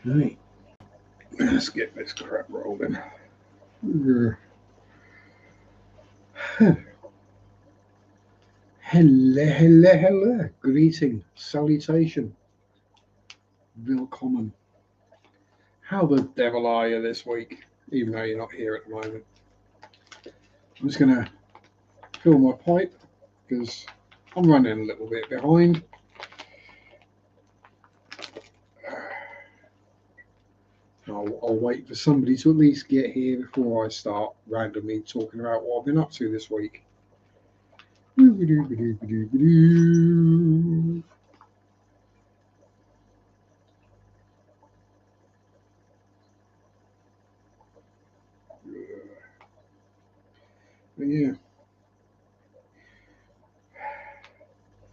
Right, let's get this crap rolling. Hello. Greeting, salutation, willkommen. How the devil are you this week? Even though you're not here at the moment. I'm just going to fill my pipe because I'm running a little bit behind. I'll wait for somebody to at least get here before I start randomly talking about what I've been up to this week. But yeah,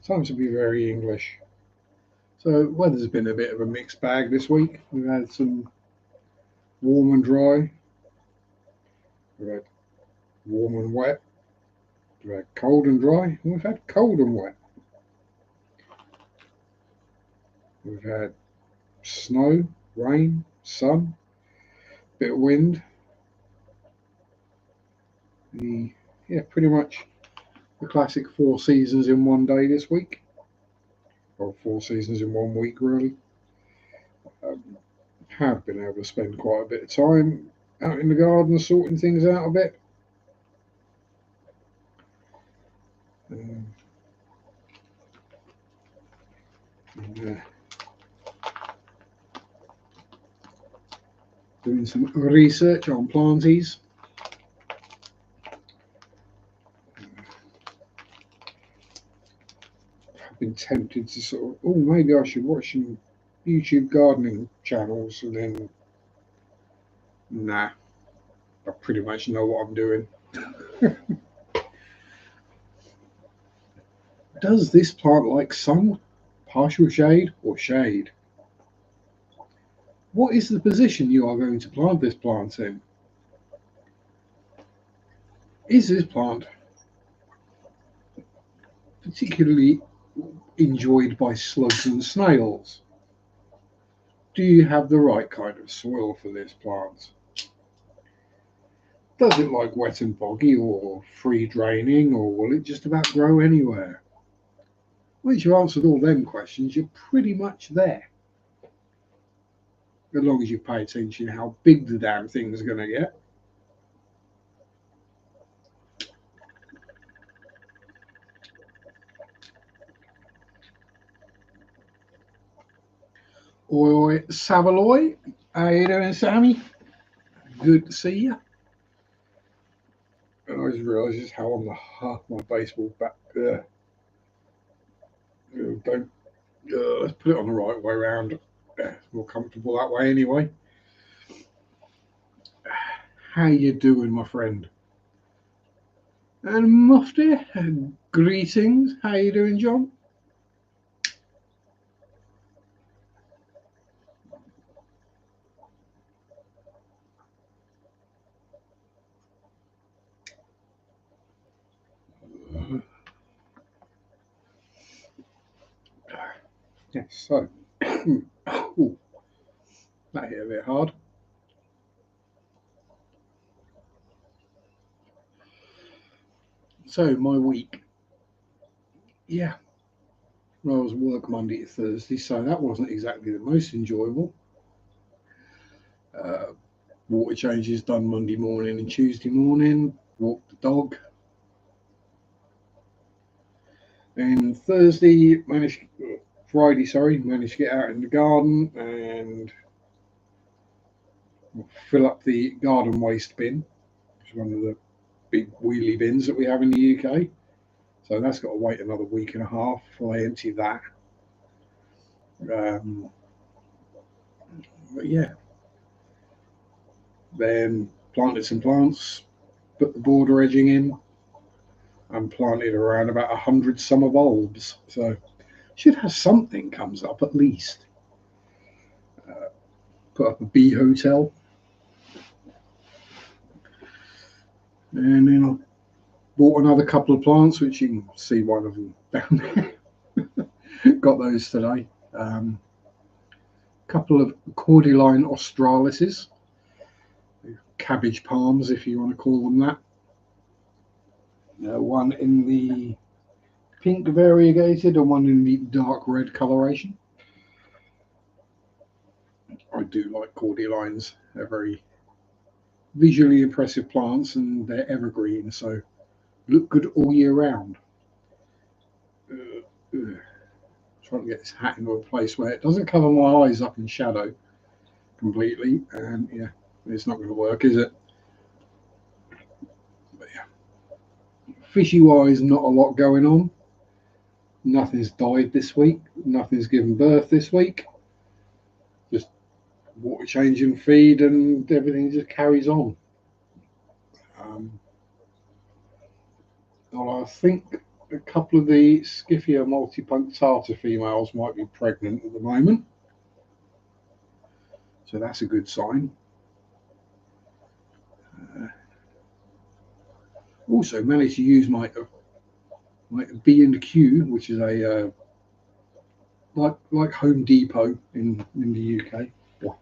time to be very English. So weather's been a bit of a mixed bag this week. We've had some warm and dry. We've had warm and wet. We've had cold and dry. And we've had cold and wet. We've had snow, rain, sun, bit of wind. Yeah, pretty much the classic 4 seasons in one day this week. Or 4 seasons in 1 week, really. Have been able to spend quite a bit of time out in the garden sorting things out a bit. Doing some research on planties. I've been tempted to sort of, maybe I should watch some YouTube gardening channels, and then, nah, I pretty much know what I'm doing. Does this plant like sun, partial shade, or shade? What is the position you are going to plant this plant in? Is this plant particularly enjoyed by slugs and snails? Do you have the right kind of soil for this plant? Does it like wet and boggy or free draining, or will it just about grow anywhere? Once you've answered all them questions, you're pretty much there. As long as you pay attention to how big the damn thing's going to get. Oi, Savaloy. How you doing, Sammy? Good to see you. And I just realised just how on my baseball bat. Let's put it on the right way around. It's more comfortable that way anyway. How you doing, my friend? And Mufti, greetings. How you doing, John? Yes, so that hit a bit hard. So my week, yeah, well, I was work Monday to Thursday, so that wasn't exactly the most enjoyable. Water changes done Monday morning and Tuesday morning. Walked the dog. And Friday, managed to get out in the garden and fill up the garden waste bin. It's one of the big wheelie bins that we have in the UK. So that's got to wait another week and a half before I empty that. But yeah. Then planted some plants, put the border edging in, and planted around about 100 summer bulbs. So should have something comes up at least. Put up a bee hotel. And then I bought another couple of plants, which you can see one of them down there. Got those today. couple of cordyline australises, cabbage palms if you want to call them that. One in the pink variegated and one in the dark red coloration. I do like cordylines. They're very visually impressive plants and they're evergreen, so look good all year round. Trying to get this hat into a place where it doesn't cover my eyes up in shadow completely, and yeah, it's not going to work, is it? But yeah, fishy wise, not a lot going on. Nothing's died this week. Nothing's given birth this week. Just water change and feed, and everything just carries on. Well, I think a couple of the Scyphia multipunctata females might be pregnant at the moment, so that's a good sign. Also managed to use my B&Q, which is a like Home Depot in the UK, or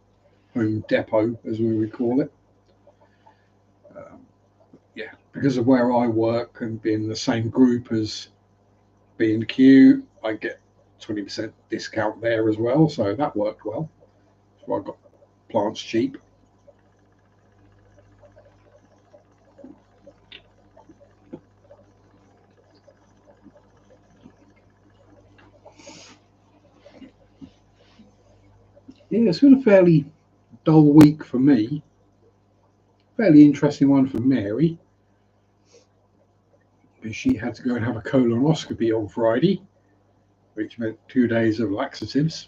Home Depot as we would call it. Yeah, because of where I work and being the same group as B&Q, I get 20% discount there as well, so that worked well. So I got plants cheap. Yeah, it's been a fairly dull week for me. Fairly interesting one for Mary, because she had to go and have a colonoscopy on Friday, which meant 2 days of laxatives.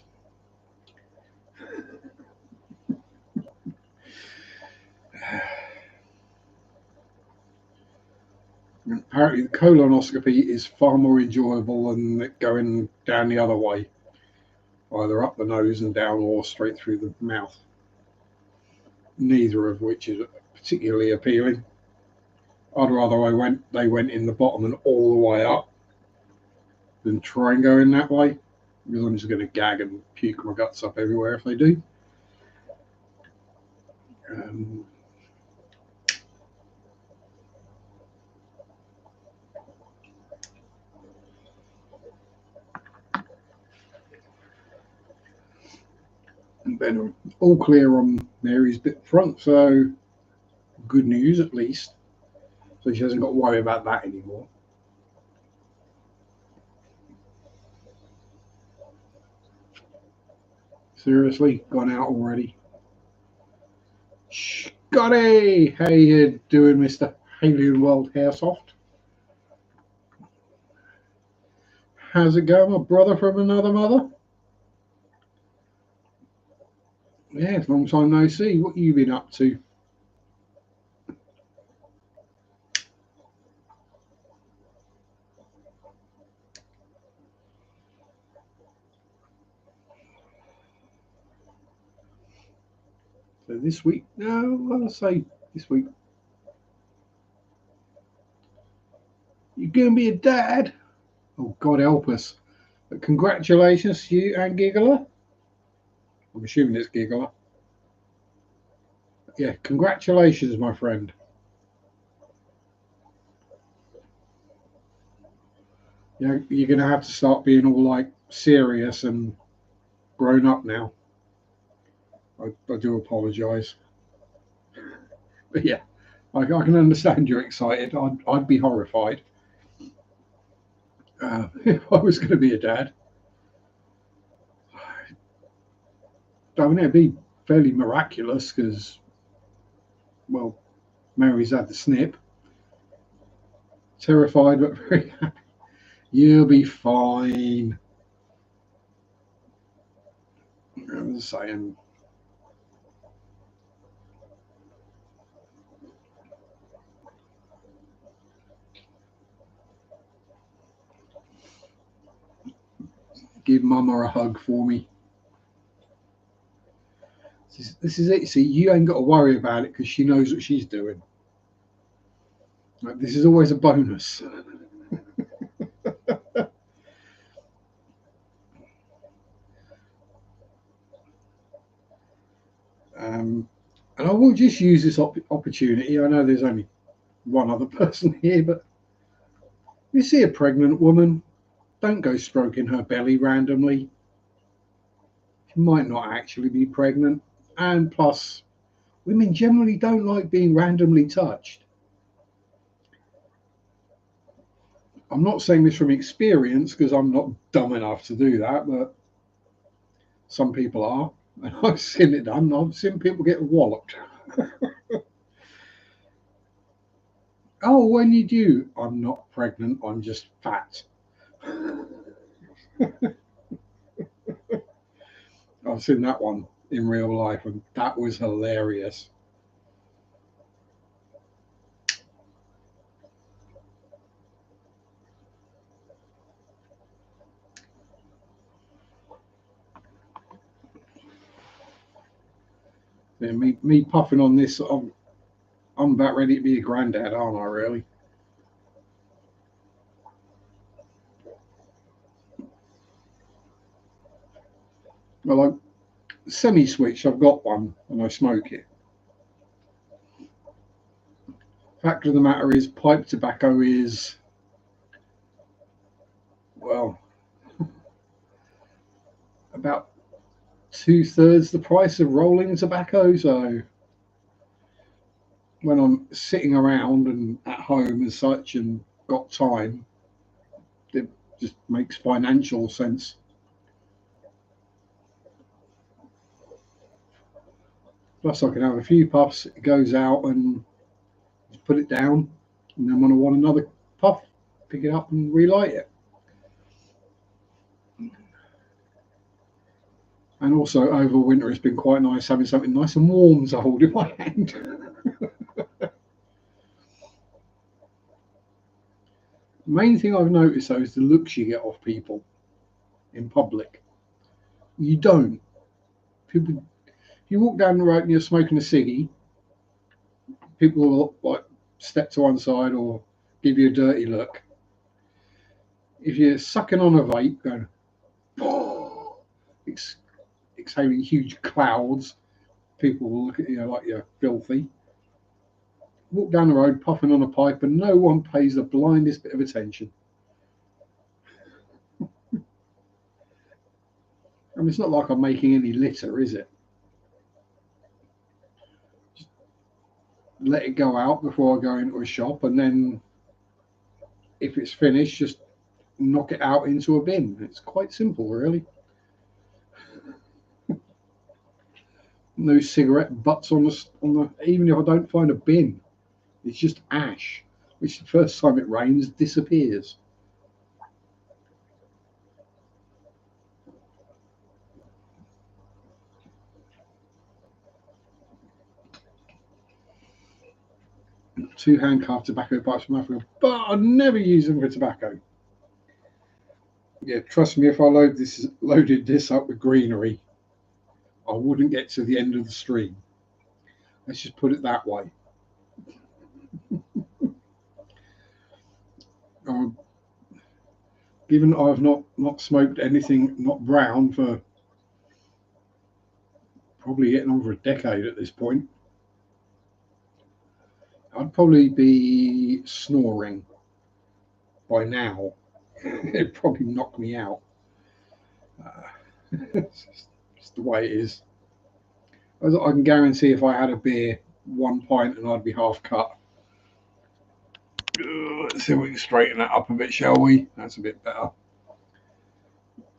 Apparently, the colonoscopy is far more enjoyable than going down the other way, either up the nose and down or straight through the mouth. Neither of which is particularly appealing. I'd rather they went in the bottom and all the way up than try and go in that way, because I'm just going to gag and puke my guts up everywhere if they do. Then all clear on Mary's bit front, so good news at least. So she hasn't got to worry about that anymore. Seriously, gone out already. Scotty, how you doing, Mr. Alien World Hairsoft? How's it going, my brother from another mother? Yeah, long time no see. What you been up to? So this week, no, I'll say this week. You're going to be a dad? Oh, God help us. But congratulations to you and Giggler. I'm assuming it's Giggler. Yeah, congratulations, my friend. You're going to have to start being all like serious and grown up now. I do apologise. But yeah, I can understand you're excited. I'd be horrified if I was going to be a dad. I mean, it'd be fairly miraculous because, well, Mary's had the snip. Terrified, but very happy. You'll be fine. I'm just saying. Give Mama a hug for me. This is it. See, you ain't got to worry about it because she knows what she's doing. Like, this is always a bonus. will just use this opportunity. I know there's only one other person here, but if you see a pregnant woman, don't go stroking her belly randomly. She might not actually be pregnant. And plus, women generally don't like being randomly touched. I'm not saying this from experience because I'm not dumb enough to do that, but some people are. And I've seen it done. I've seen people get walloped. Oh, when you do, I'm not pregnant, I'm just fat. I've seen that one in real life, and that was hilarious. Yeah, me puffing on this, I'm about ready to be a granddad, aren't I, really? Well, I semi-switch, I've got one, and I smoke it. Fact of the matter is, pipe tobacco is, well, about two-thirds the price of rolling tobacco. So when I'm sitting around and at home and such and got time, it just makes financial sense. Plus, I can have a few puffs, it goes out and put it down, and then when I want another puff, pick it up and relight it. And also over winter, it's been quite nice having something nice and warm to hold in my hand. The main thing I've noticed though is the looks you get off people in public. You don't. People, if you walk down the road and you're smoking a ciggy, people will like step to one side or give you a dirty look. If you're sucking on a vape, going, ex- exhaling huge clouds, people will look at you like you're filthy. Walk down the road puffing on a pipe, and no one pays the blindest bit of attention. I mean, it's not like I'm making any litter, is it? Just let it go out before I go into a shop, and then if it's finished, just knock it out into a bin. It's quite simple, really. No cigarette butts on the. Even if I don't find a bin, it's just ash, which the first time it rains disappears. 2 handcuffed tobacco pipes from Africa, but I never use them for tobacco. Yeah, trust me, if I loaded this up with greenery, I wouldn't get to the end of the stream. Let's just put it that way. Um, Given I've not smoked anything not brown for probably getting over a decade at this point, I'd probably be snoring by now. It'd probably knock me out. Uh, it's the way it is. I can guarantee if I had a beer, 1 pint, and I'd be half cut. Let's see if we can straighten that up a bit, shall we? That's a bit better.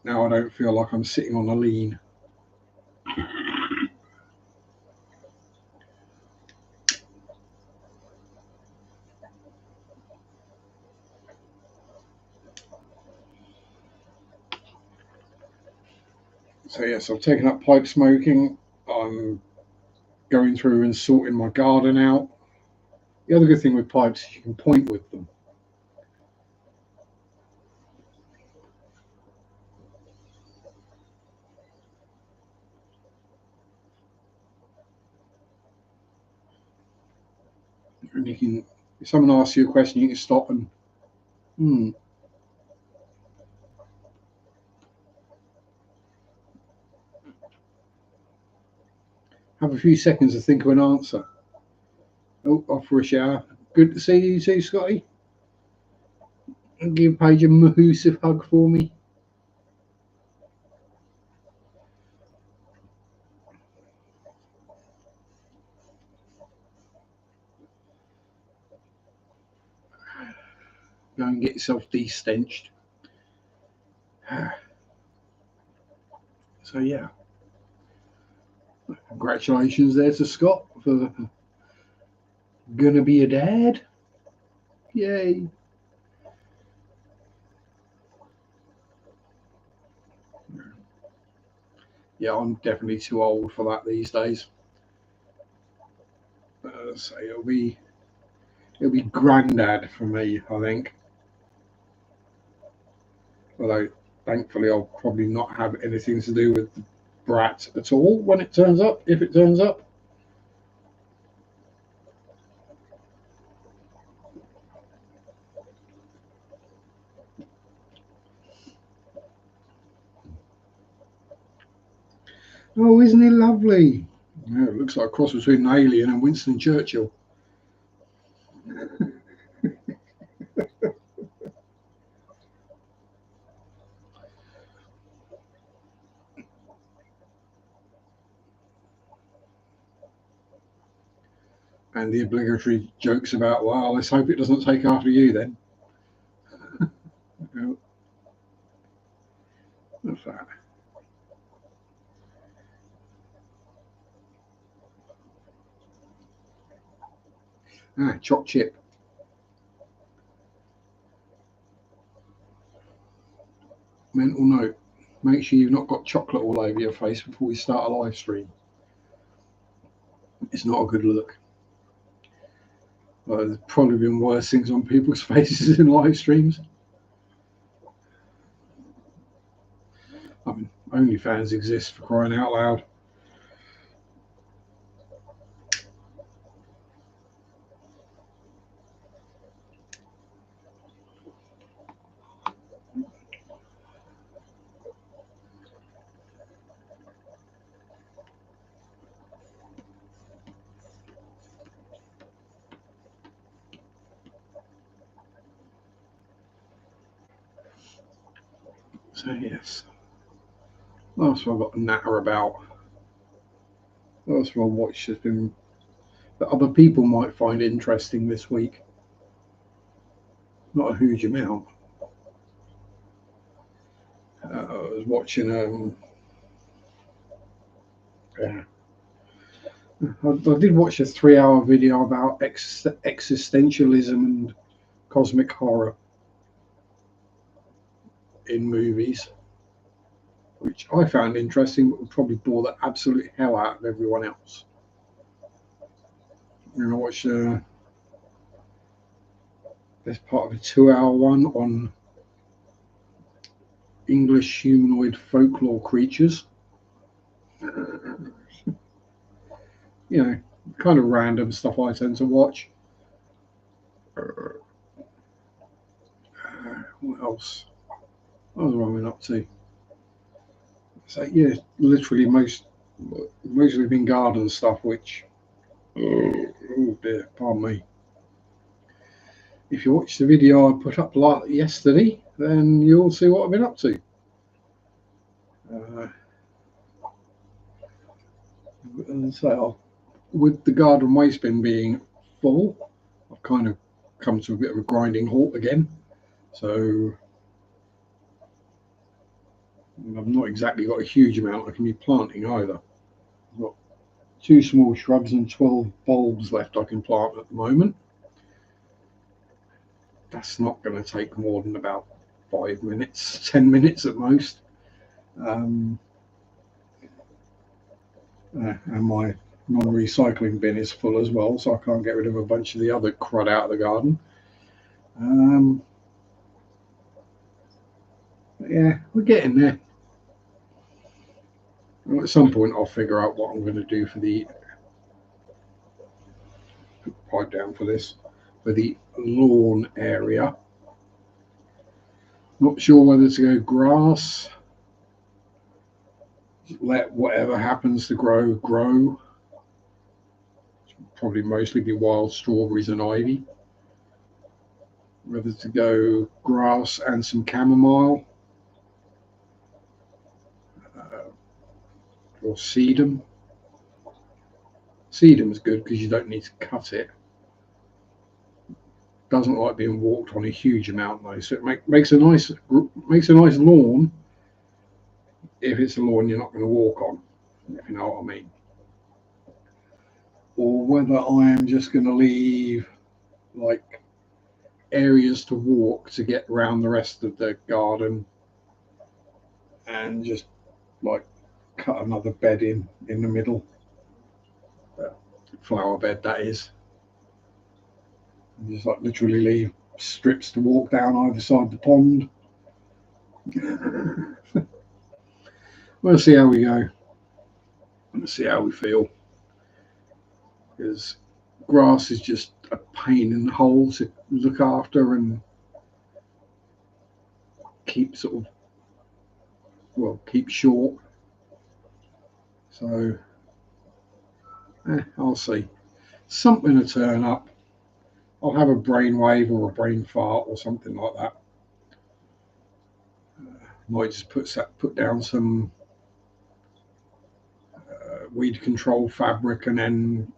Now I don't feel like I'm sitting on a lean. So yes, I've taken up pipe smoking. I'm going through and sorting my garden out. The other good thing with pipes is you can point with them. And you can, if someone asks you a question, you can stop and, hmm, have a few seconds to think of an answer. Oh, off for a shower. Good to see you too, Scotty. And give Paige a massive hug for me. Go and get yourself de-stenched. So yeah, congratulations there to Scott for gonna be a dad. Yay! Yeah, I'm definitely too old for that these days. So it'll be granddad for me, I think. Although thankfully I'll probably not have anything to do with the brat at all when it turns up, if it turns up. Oh, isn't he lovely? Yeah, it looks like a cross between an alien and Winston Churchill. And the obligatory jokes about, well, let's hope it doesn't take after you then. Oh, what's that? Ah, choc chip. Mental note. Make sure you've not got chocolate all over your face before we start a live stream. It's not a good look. Well, there's probably been worse things on people's faces in live streams. I mean, OnlyFans exists, for crying out loud. So yes, what else have I got to natter about? What else have I watched has been that other people might find interesting this week? Not a huge amount. I was watching. Yeah, I did watch a 3 hour video about existentialism and cosmic horror in movies, which I found interesting, but would probably bore the absolute hell out of everyone else. And I watched this part of a 2 hour one on English humanoid folklore creatures. You know, kind of random stuff I tend to watch. What else? What was I up to? So yeah, literally mostly been garden stuff, which oh dear, pardon me. If you watch the video I put up yesterday, then you'll see what I've been up to. So with the garden waste bin being full, I've kind of come to a bit of a grinding halt again. So I've not exactly got a huge amount I can be planting either. I've got 2 small shrubs and 12 bulbs left I can plant at the moment. That's not going to take more than about 5 minutes, 10 minutes at most. And my non-recycling bin is full as well, so I can't get rid of a bunch of the other crud out of the garden. Yeah, we're getting there. At some point, I'll figure out what I'm going to do for the pipe down for this, for the lawn area. Not sure whether to go grass, let whatever happens to grow grow, Probably mostly be wild strawberries and ivy. Whether to go grass and some chamomile, uh, or sedum. Sedum is good because you don't need to cut it. Doesn't like being walked on a huge amount though, so it makes a nice lawn if it's a lawn you're not going to walk on, if you know what I mean. Or whether I am just going to leave like areas to walk to get around the rest of the garden, and just like cut another bed in the middle, flower bed that is, and just like literally leave strips to walk down either side of the pond. We'll see how we go. We'll see how we feel, because grass is just a pain in the hole to look after and keep sort of, well, keep short. So I'll see. Something to turn up. I'll have a brainwave or a brain fart or something like that. Might just put down some weed control fabric, and then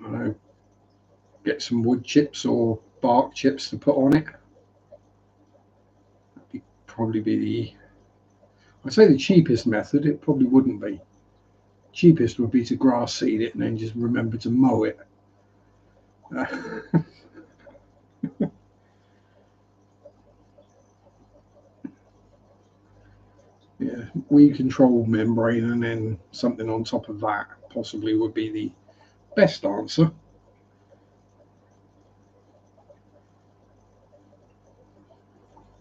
I don't know, get some wood chips or bark chips to put on it. That'd probably be I'd say the cheapest method. It probably wouldn't be. Cheapest would be to grass seed it and then just remember to mow it. Yeah, weed control membrane and then something on top of that possibly would be the best answer.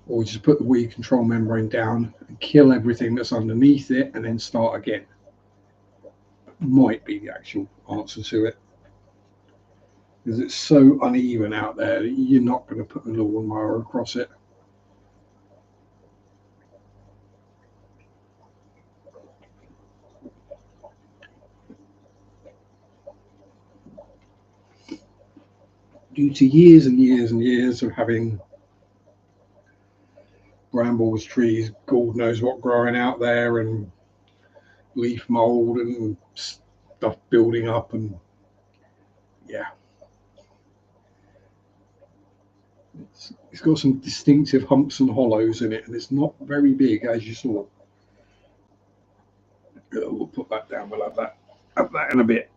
Or just put the weed control membrane down and kill everything that's underneath it and then start again. Might be the actual answer to it. Because it's so uneven out there that you're not going to put a lawnmower across it. Due to years and years and years of having brambles, trees, God knows what growing out there, and leaf mold and stuff building up, and yeah, it's got some distinctive humps and hollows in it, and it's not very big as you saw. We'll put that down. We'll have that in a bit.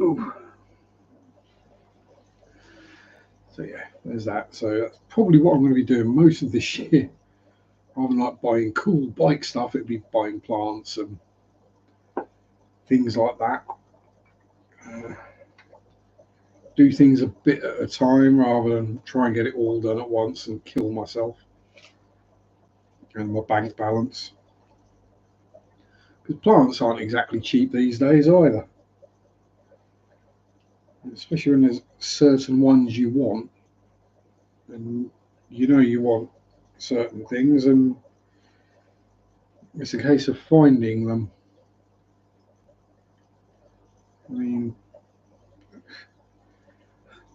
Ooh. So yeah, there's that. So that's probably what I'm going to be doing most of this year. Rather than like buying cool bike stuff, it'd be buying plants and things like that. Uh, do things a bit at a time rather than try and get it all done at once and kill myself and my bank balance. Because plants aren't exactly cheap these days either. Especially when there's certain ones you want, and you know you want certain things, and it's a case of finding them. I mean,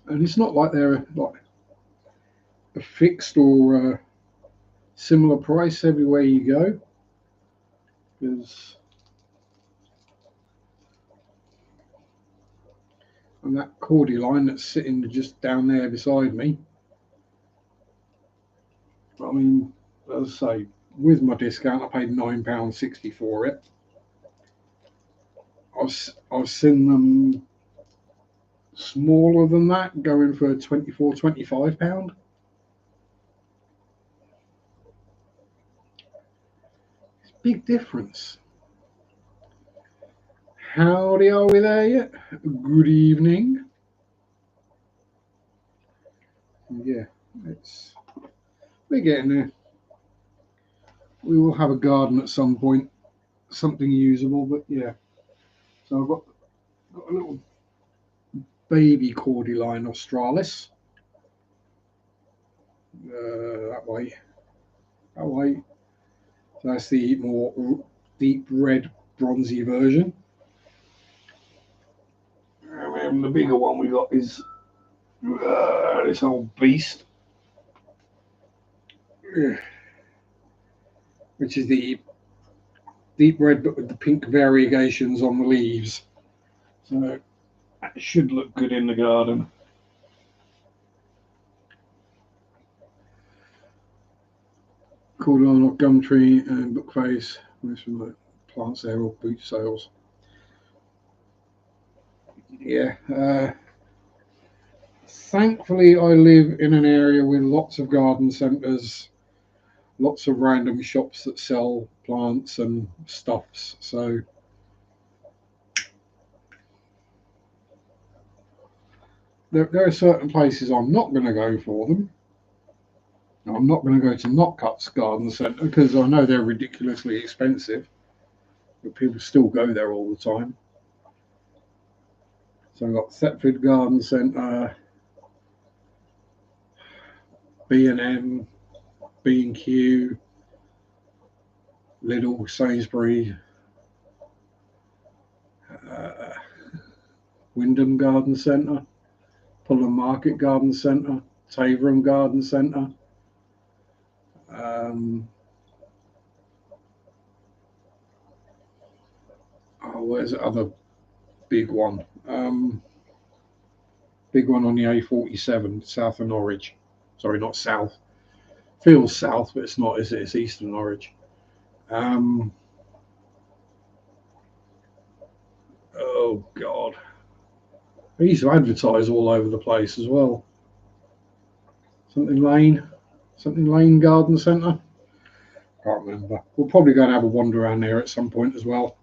and it's not like they're like a fixed or a similar price everywhere you go, because on that cordyline that's sitting just down there beside me, I mean, as I say, with my discount, I paid £9.60 for it. I've seen them smaller than that going for £24, £25. It's a big difference. Howdy, are we there yet? Good evening. Yeah, we're getting there. We will have a garden at some point, something usable. But yeah, so I've got a little baby cordyline australis. That way, that way. So that's the more deep red, bronzy version. And the bigger one we got is this old beast, which is the deep red but with the pink variegations on the leaves. So that should look good in the garden. Cordon of Gumtree and Bookface. Most from the plants there or boot sales. Yeah. Thankfully, I live in an area with lots of garden centres, lots of random shops that sell plants and stuffs. So there are certain places I'm not going to go for them. I'm not going to go to Knockcut's garden centre because I know they're ridiculously expensive, but people still go there all the time. So I've got Thetford Garden Centre, B&M, B&Q, Lidl, Sainsbury, Wyndham Garden Centre, Fulham Market Garden Centre, Taverham Garden Centre. Where's the other big one? Big one on the A47, south of Norwich. Sorry, not south. Feels south, but it's not, is it? It's east of Norwich. Oh, God. They used to advertise all over the place as well. Something Lane Garden Centre. Can't remember. We'll probably go and have a wander around there at some point as well.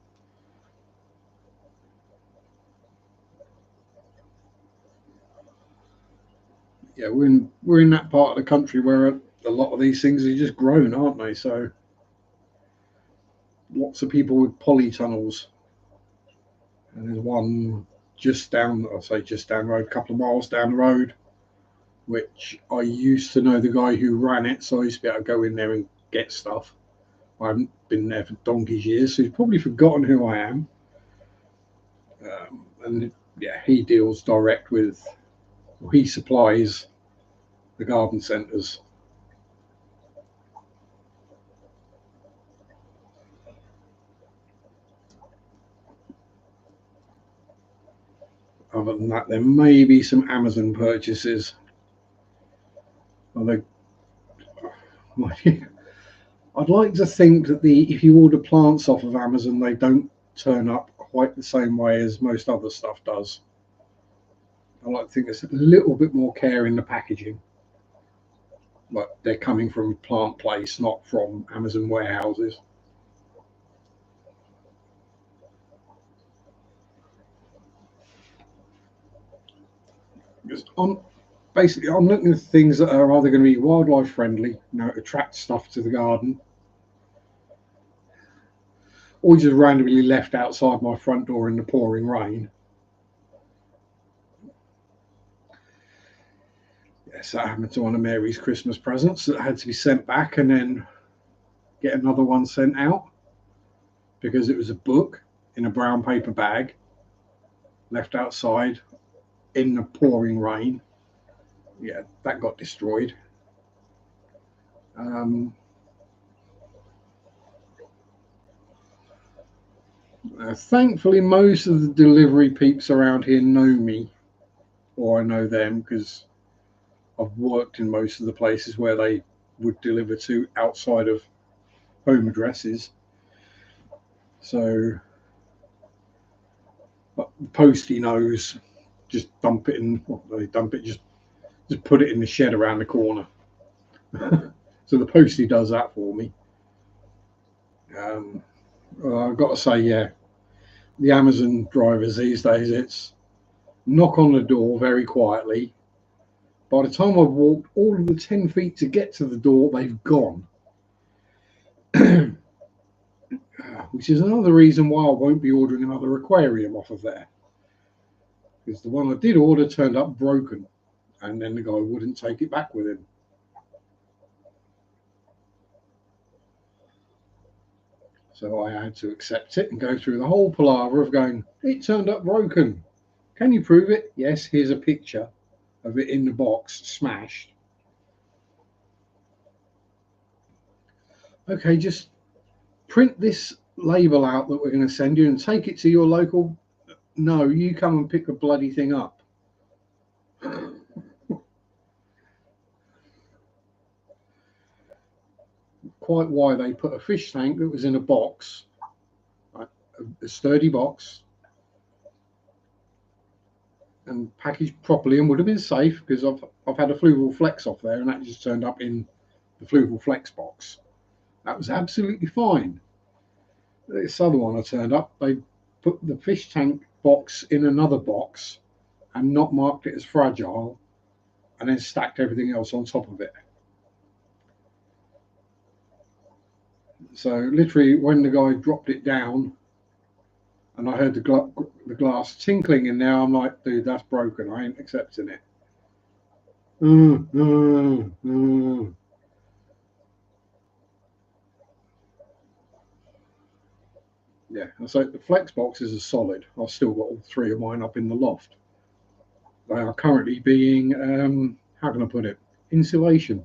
Yeah, we're in that part of the country where a lot of these things are just grown, aren't they? So lots of people with polytunnels. And there's one just down the road, a couple of miles down the road, which I used to know the guy who ran it, so I used to be able to go in there and get stuff. I haven't been there for donkey's years, so he's probably forgotten who I am. And yeah, he deals direct with, well, he supplies the garden centres. Other than that, there may be some Amazon purchases. Although, I'd like to think that if you order plants off of Amazon, they don't turn up quite the same way as most other stuff does. I like to think there's a little bit more care in the packaging. Like they're coming from a plant place, not from Amazon warehouses. Because I'm looking at things that are either going to be wildlife friendly, attract stuff to the garden, or just randomly left outside my front door in the pouring rain. Yes, that happened to one of Mary's Christmas presents that had to be sent back and then get another one sent out because it was a book in a brown paper bag left outside in the pouring rain. Yeah, that got destroyed. Thankfully, most of the delivery peeps around here know me, or I know them because I've worked in most of the places where they would deliver to outside of home addresses. So, but the postie knows. Just dump it in. Well, they dump it. Just put it in the shed around the corner. So the postie does that for me. I've got to say, yeah, the Amazon drivers these days, it's knock on the door very quietly. By the time I've walked all of the 10 feet to get to the door, they've gone. Which is another reason why I won't be ordering another aquarium off of there. Because the one I did order turned up broken, and then the guy wouldn't take it back with him. So I had to accept it and go through the whole palaver of going, it turned up broken. Can you prove it? Yes, here's a picture of it in the box, smashed. Okay, just print this label out that we're going to send you and take it to your local. No, you come and pick the bloody thing up. Quite why they put a fish tank that was in a box, right, a sturdy box, and packaged properly and would have been safe, because I've had a Fluval Flex off there and that just turned up in the Fluval Flex box. That was absolutely fine. This other one I turned up, they put the fish tank box in another box and not marked it as fragile, and then stacked everything else on top of it. So literally, when the guy dropped it down, and I heard the glass tinkling in there, I'm like, dude, that's broken. I ain't accepting it. Yeah, and so the flex boxes are solid. I've still got all three of mine up in the loft. They are currently being, how can I put it, insulation,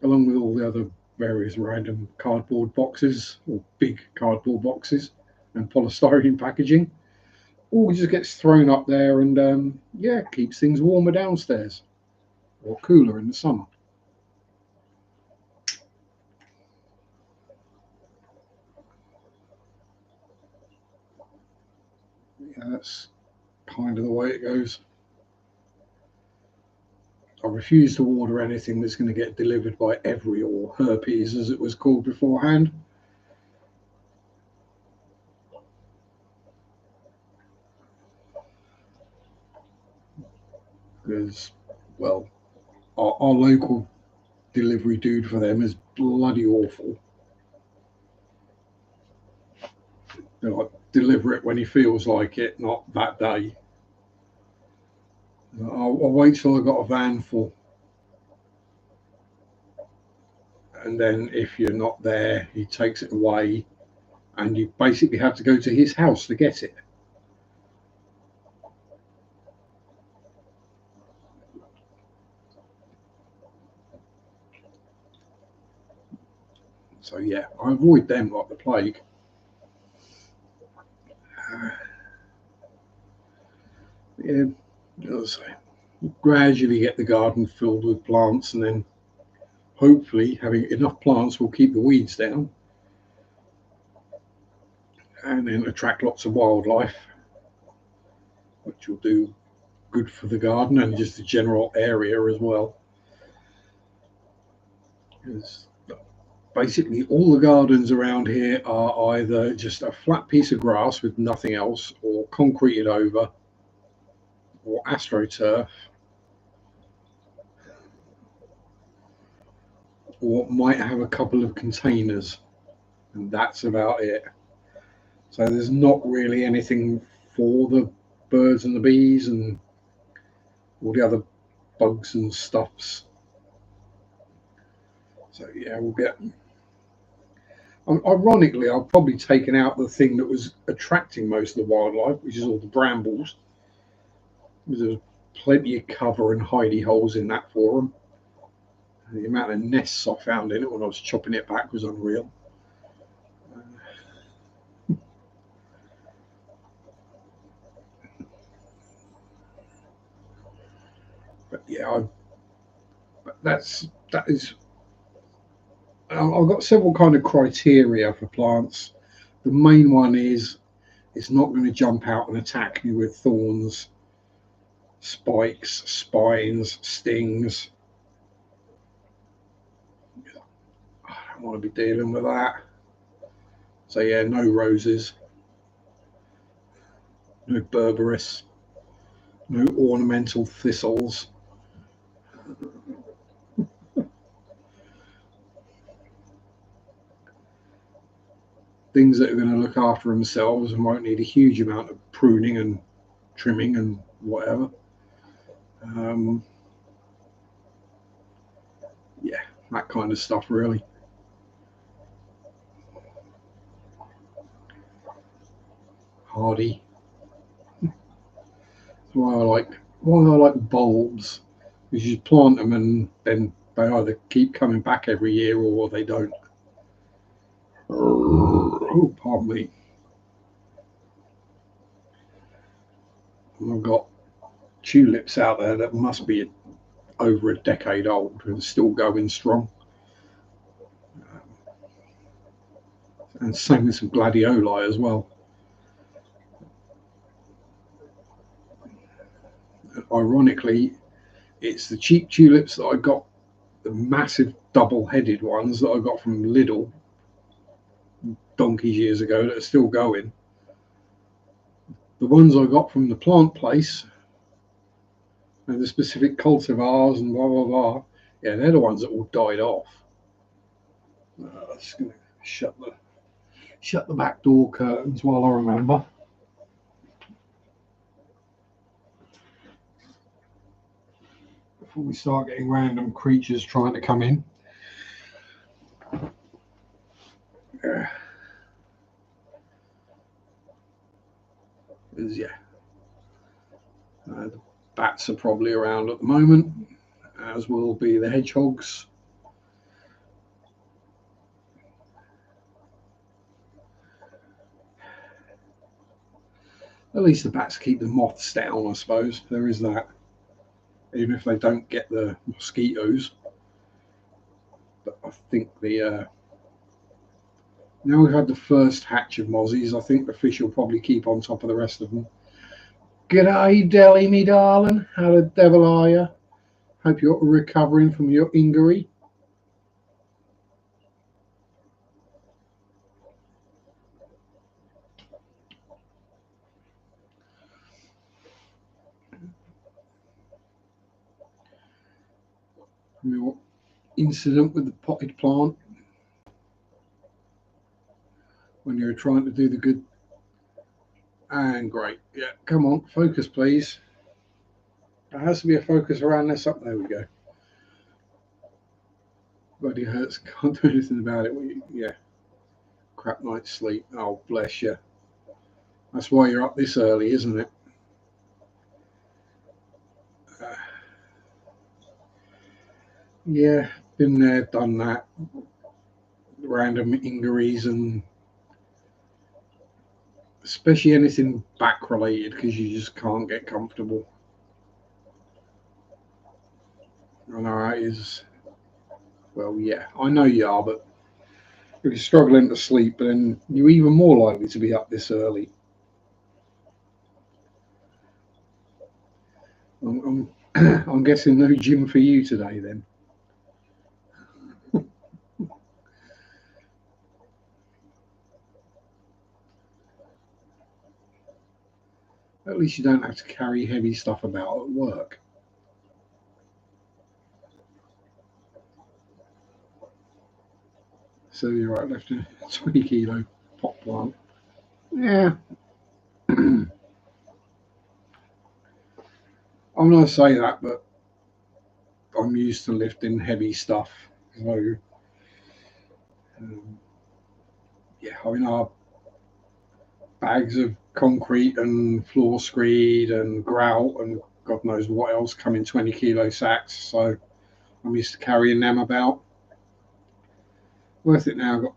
along with all the other various random cardboard boxes or big cardboard boxes and polystyrene packaging. All just gets thrown up there and, yeah, keeps things warmer downstairs or cooler in the summer. Yeah, that's kind of the way it goes. I refuse to order anything that's going to get delivered by Every, or Herpes as it was called beforehand. Because, well, our local delivery dude for them is bloody awful. They'll like deliver it when he feels like it, not that day. I'll wait till I've got a van full. And then if you're not there, he takes it away, and you basically have to go to his house to get it. So yeah, I avoid them like the plague. Yeah, as I say, gradually get the garden filled with plants, and then hopefully having enough plants will keep the weeds down, and then attract lots of wildlife, which will do good for the garden and just the general area as well. Because basically all the gardens around here are either just a flat piece of grass with nothing else, or concreted over, or astroturf, or might have a couple of containers, and that's about it. So there's not really anything for the birds and the bees and all the other bugs and stuffs. So yeah, we'll get. Ironically, I've probably taken out the thing that was attracting most of the wildlife, which is all the brambles. There's plenty of cover and hidey holes in that for them. And the amount of nests I found in it when I was chopping it back was unreal. But yeah, that is. I've got several kind of criteria for plants. The main one is it's not going to jump out and attack me with thorns, spikes, spines, stings. I don't want to be dealing with that. So yeah, no roses, no berberis, no ornamental thistles. Things that are going to look after themselves and won't need a huge amount of pruning and trimming and whatever. Um, yeah, that kind of stuff really. hardy. That's why I like bulbs. You just plant them and then they either keep coming back every year or they don't. Oh, pardon me. I've got tulips out there that must be over a decade old and still going strong. And same with some gladioli as well. Ironically, it's the cheap tulips that I got, the massive double-headed ones that I got from Lidl donkeys years ago that are still going. The ones I got from the plant place and the specific cultivars and blah blah blah, yeah, they're the ones that all died off. I'm just gonna shut the back door curtains while I remember. Before we start getting random creatures trying to come in. Yeah. The bats are probably around at the moment, as will be the hedgehogs. At least the bats keep the moths down, I suppose. There is that. Even if they don't get the mosquitoes. But I think now we've had the first hatch of mozzies, I think the fish will probably keep on top of the rest of them. G'day, Deli, me darling. How the devil are you? Hope you're recovering from your injury. Your incident with the potted plant when you were trying to do the good. And great. Yeah, come on, focus, please. There has to be a focus around this up. There we go. Body hurts, can't do anything about it. Yeah. Crap night's sleep. Oh, bless you. That's why you're up this early, isn't it? Yeah, been there, done that. Random injuries and especially anything back related because you just can't get comfortable. I know it is. Well, yeah, I know you are, but if you're struggling to sleep, then you're even more likely to be up this early. I'm guessing no gym for you today then. At least you don't have to carry heavy stuff about at work. So you're right, left a 20 kilo pot plant. Yeah. I'm going to say that, but I'm used to lifting heavy stuff. So, yeah, I mean, our bags of concrete and floor screed and grout and God knows what else come in 20 kilo sacks. So I'm used to carrying them about. Worth it now. I've got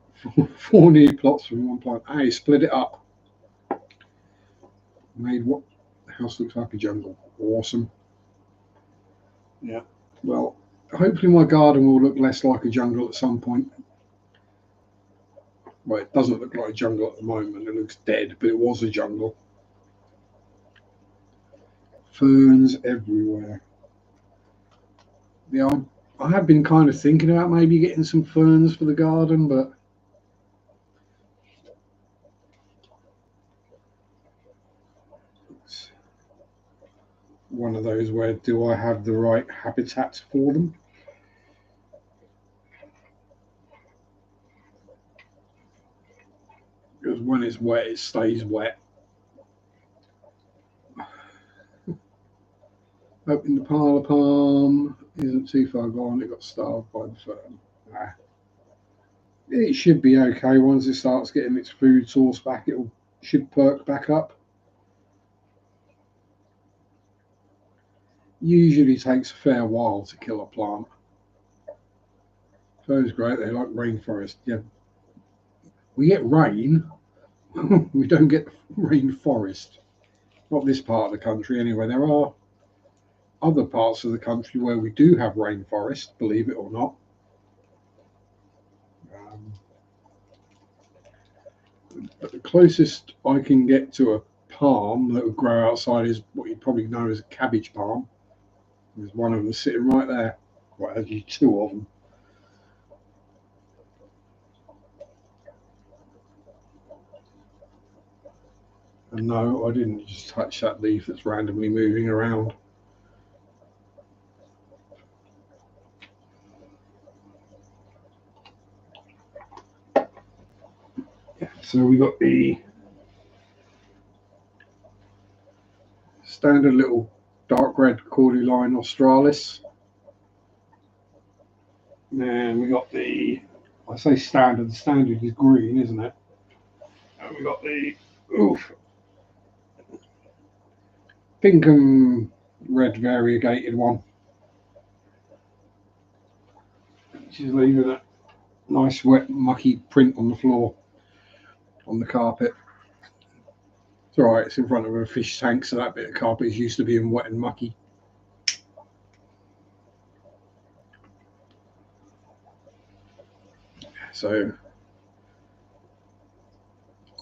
four new plots from one plant. Hey, split it up. Made what? The house looks like a jungle. Awesome. Yeah. Well, hopefully my garden will look less like a jungle at some point. Well, it doesn't look like a jungle at the moment. It looks dead, but it was a jungle. Ferns everywhere. Yeah, I have been kind of thinking about maybe getting some ferns for the garden, but it's one of those where do I have the right habitat for them? Because when it's wet, it stays wet. Open the parlour palm isn't too far gone. It got starved by the fern. It should be okay once it starts getting its food source back. It'll should perk back up. Usually takes a fair while to kill a plant. So it's great, they like rainforest. Yeah, we get rain, we don't get rainforest. Not this part of the country anyway. There are other parts of the country where we do have rainforest, believe it or not. But the closest I can get to a palm that would grow outside is what you'd probably know as a cabbage palm. There's one of them sitting right there. Well, actually, two of them. And no, I didn't just touch that leaf that's randomly moving around. So we got the standard little dark red cordyline australis. And we got the, I say standard, the standard is green, isn't it? And we got the, pink and red variegated one, which is leaving a nice wet mucky print on the floor, on the carpet. It's alright, it's in front of a fish tank, so that bit of carpet is used to being wet and mucky. So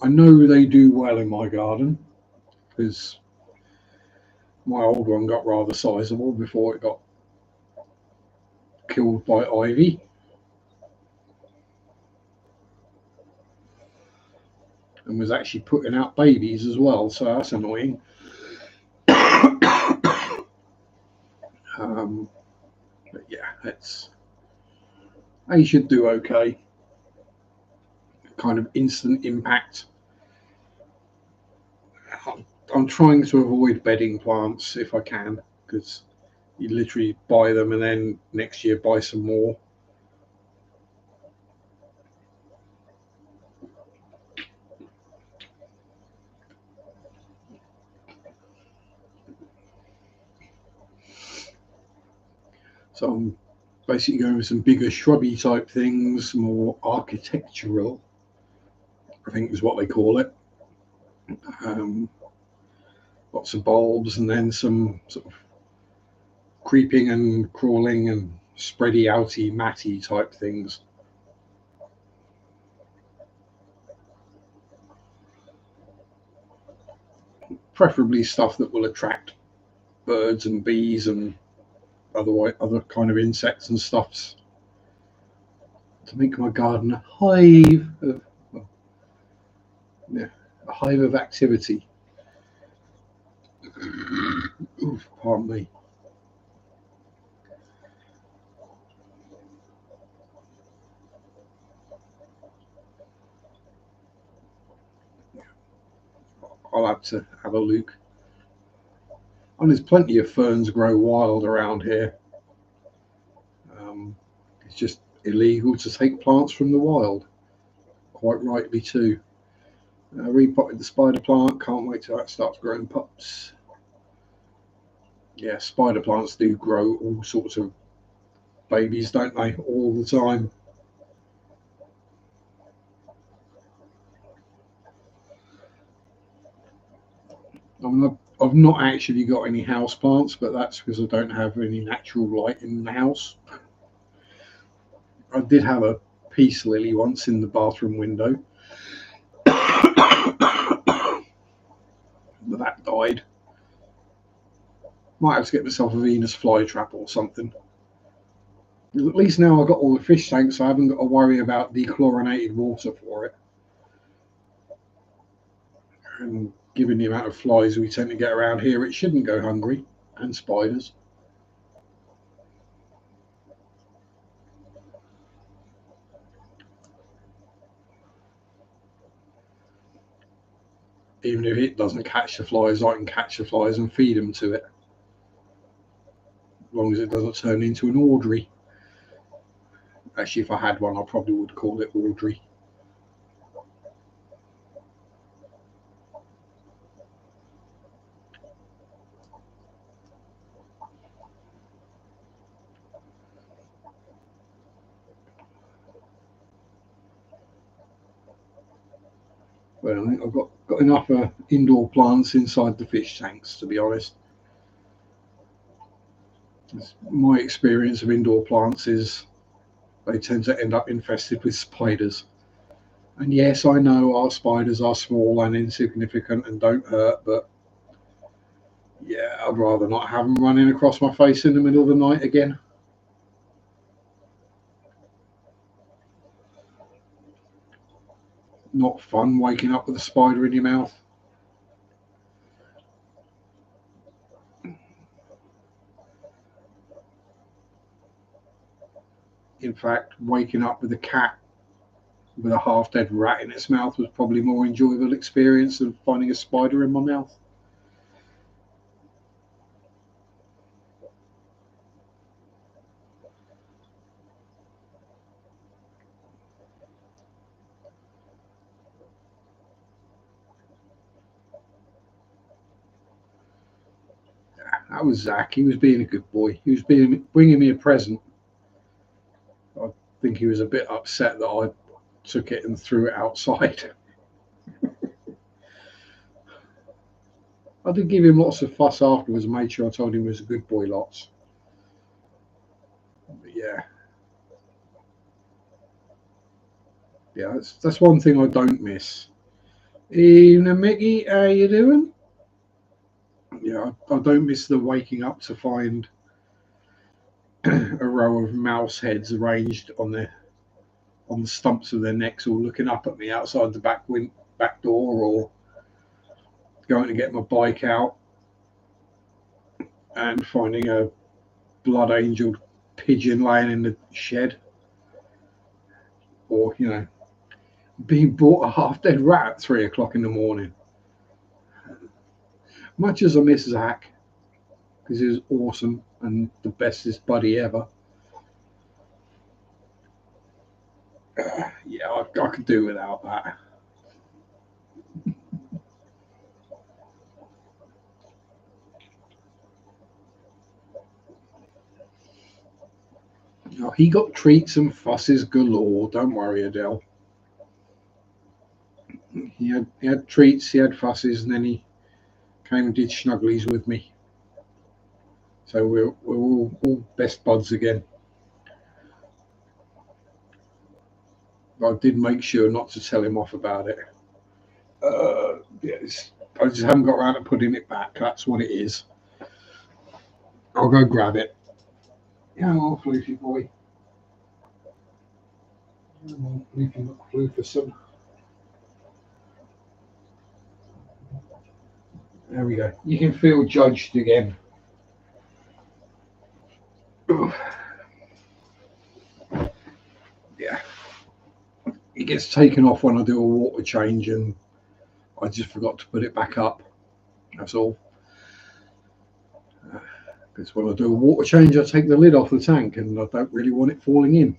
I know they do well in my garden because my old one got rather sizable before it got killed by ivy. And was actually putting out babies as well, so that's annoying. But yeah, they should do okay. Kind of instant impact. I'm trying to avoid bedding plants if I can, because you literally buy them and then next year buy some more. So I'm basically going with some bigger shrubby type things, more architectural, I think is what they call it. Lots of bulbs and then some sort of creeping and crawling and spready outy matty type things. Preferably stuff that will attract birds and bees and other kind of insects and stuffs, to make my garden a hive of, well, yeah, a hive of activity. Oof, pardon me. I'll have to have a look. And there's plenty of ferns grow wild around here. It's just illegal to take plants from the wild. Quite rightly too. Repotted the spider plant. Can't wait till that starts growing pups. Yeah, spider plants do grow all sorts of babies, don't they? All the time. I've not actually got any house plants, but that's because I don't have any natural light in the house. I did have a peace lily once in the bathroom window, but that died. Might have to get myself a Venus flytrap or something. At least now I've got all the fish tanks, so I haven't got to worry about dechlorinated water for it. And given the amount of flies we tend to get around here, it shouldn't go hungry, and spiders. Even if it doesn't catch the flies, I can catch the flies and feed them to it. As long as it doesn't turn into an Audrey. Actually, if I had one, I probably would call it Audrey. But I think I've got enough indoor plants inside the fish tanks, to be honest. My experience of indoor plants is they tend to end up infested with spiders. And yes, I know our spiders are small and insignificant and don't hurt, but yeah, I'd rather not have them running across my face in the middle of the night again. Not fun waking up with a spider in your mouth. In fact, waking up with a cat with a half dead rat in its mouth was probably a more enjoyable experience than finding a spider in my mouth. That was Zach. He was being a good boy. He was bringing me a present. I think he was a bit upset that I took it and threw it outside. I did give him lots of fuss afterwards and made sure I told him he was a good boy lots. But yeah, that's one thing I don't miss. Evening, Mickey. How you doing? Yeah, I don't miss the waking up to find a row of mouse heads arranged on the stumps of their necks, all looking up at me outside the back door, or going to get my bike out and finding a blood angel pigeon laying in the shed, or being bought a half dead rat at 3 o'clock in the morning. Much as I miss Zach, because he was awesome and the bestest buddy ever. Yeah, I could do without that. He got treats and fusses galore. Don't worry, Adele. He had treats, he had fusses, and then he came and did snugglies with me. So we're all best buds again. I did make sure not to tell him off about it. Yes, I just haven't got around to putting it back. That's what it is. I'll go grab it. Come on, Floofy boy. Come on, Floofy McFlooferson. There we go. You can feel judged again. Yeah. It gets taken off when I do a water change, and I just forgot to put it back up. That's all. Because when I do a water change, I take the lid off the tank, and I don't really want it falling in.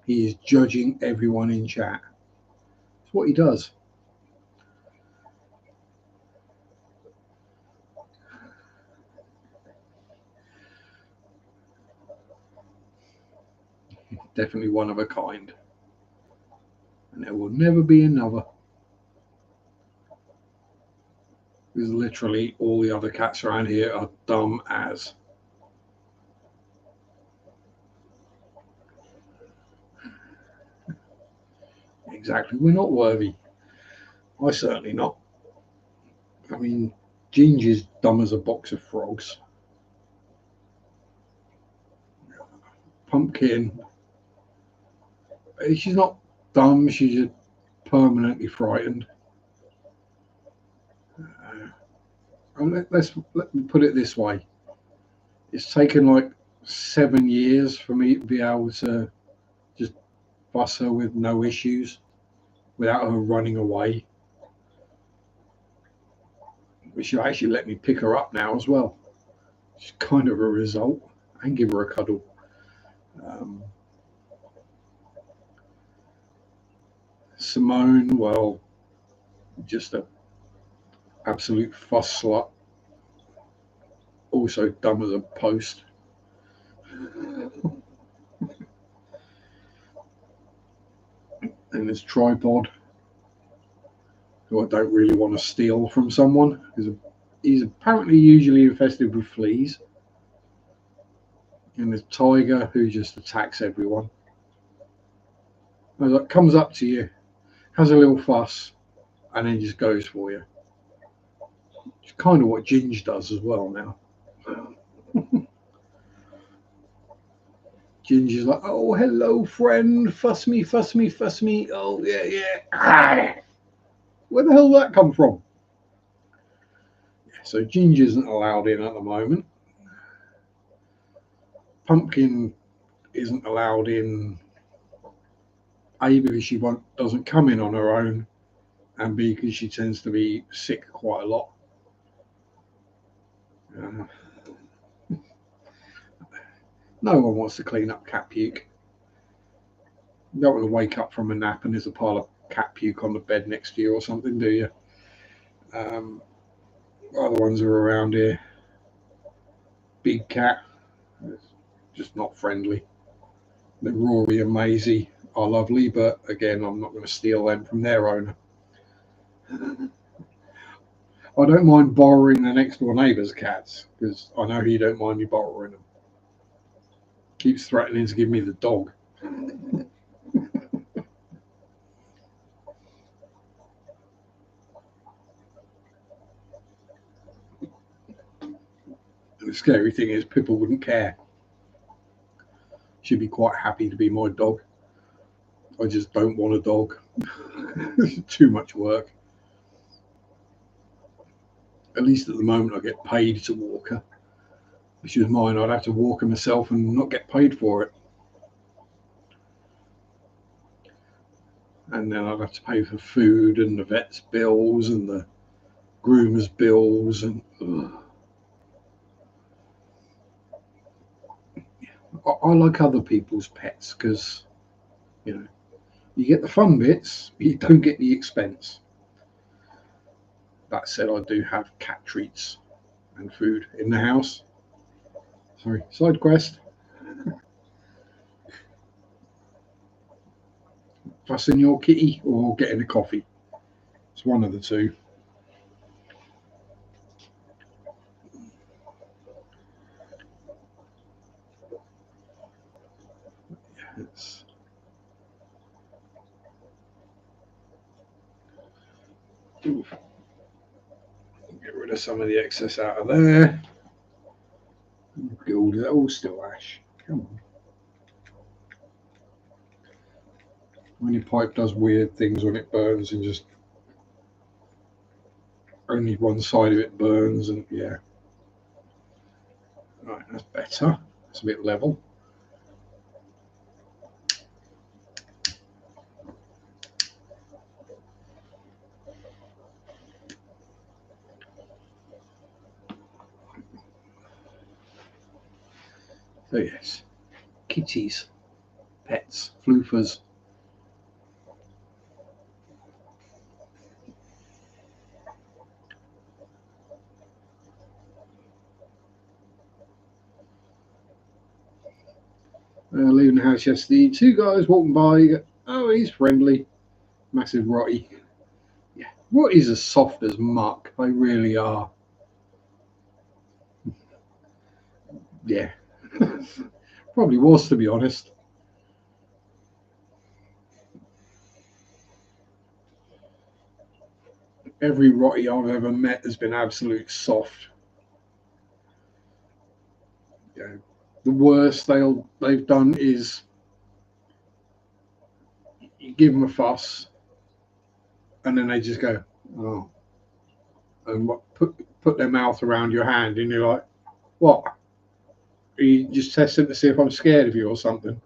He is judging everyone in chat. It's what he does. Definitely one of a kind. And there will never be another. Because literally all the other cats around here are dumb as. Exactly. We're not worthy. I certainly not. I mean, Ginger's dumb as a box of frogs. Pumpkin, she's not dumb, she's just permanently frightened. Let me put it this way. It's taken like 7 years for me to be able to just fuss her with no issues without her running away. Which she'll actually let me pick her up now as well. It's kind of a result, and give her a cuddle. Um, Simone, well, just a absolute fuss slut also dumb as a post. And this tripod, who I don't really want to steal from someone, because he's apparently usually infested with fleas. And this tiger who just attacks everyone. Like, comes up to you, has a little fuss, and then just goes for you. It's kind of what Ginge does as well now. Ginger's like, oh, hello, friend. Fuss me, fuss me, fuss me. Oh, yeah, yeah. Where the hell did that come from? So Ginger isn't allowed in at the moment. Pumpkin isn't allowed in, A, because she doesn't come in on her own, and B, because she tends to be sick quite a lot. No one wants to clean up cat puke. You don't want to wake up from a nap and there's a pile of cat puke on the bed next to you or something, do you? Other ones are around here. Big Cat, just not friendly. The Rory and Maisie are lovely, but again, I'm not going to steal them from their owner. I don't mind borrowing the next door neighbour's cats, because I know he don't mind me borrowing them. Keeps threatening to give me the dog. The scary thing is Pippa wouldn't care. She'd be quite happy to be my dog. I just don't want a dog. It's too much work. At least at the moment I get paid to walk her. If she was mine, I'd have to walk her myself and not get paid for it. And then I'd have to pay for food and the vet's bills and the groomer's bills and I like other people's pets because, you get the fun bits, but you don't get the expense. That said, I do have cat treats and food in the house. Sorry, side quest. Fussing your kitty or getting a coffee. It's one of the two. Yes. Oof. Get rid of some of the excess out of there. Look at that, all still ash. Come on. When your pipe does weird things when it burns and just only one side of it burns, and yeah. Right, that's better. It's a bit level. So yes, kitties, pets, floofers. Leaving the house yesterday, two guys walking by. Oh, he's friendly. Massive Rotty. Yeah, Rotties are soft as muck. They really are. Yeah. Probably was, to be honest. Every Rotty I've ever met has been absolute soft. Yeah. The worst they've done is you give them a fuss, and then they just go, oh, and put their mouth around your hand, and you're like, what? Are you just testing to see if I'm scared of you or something?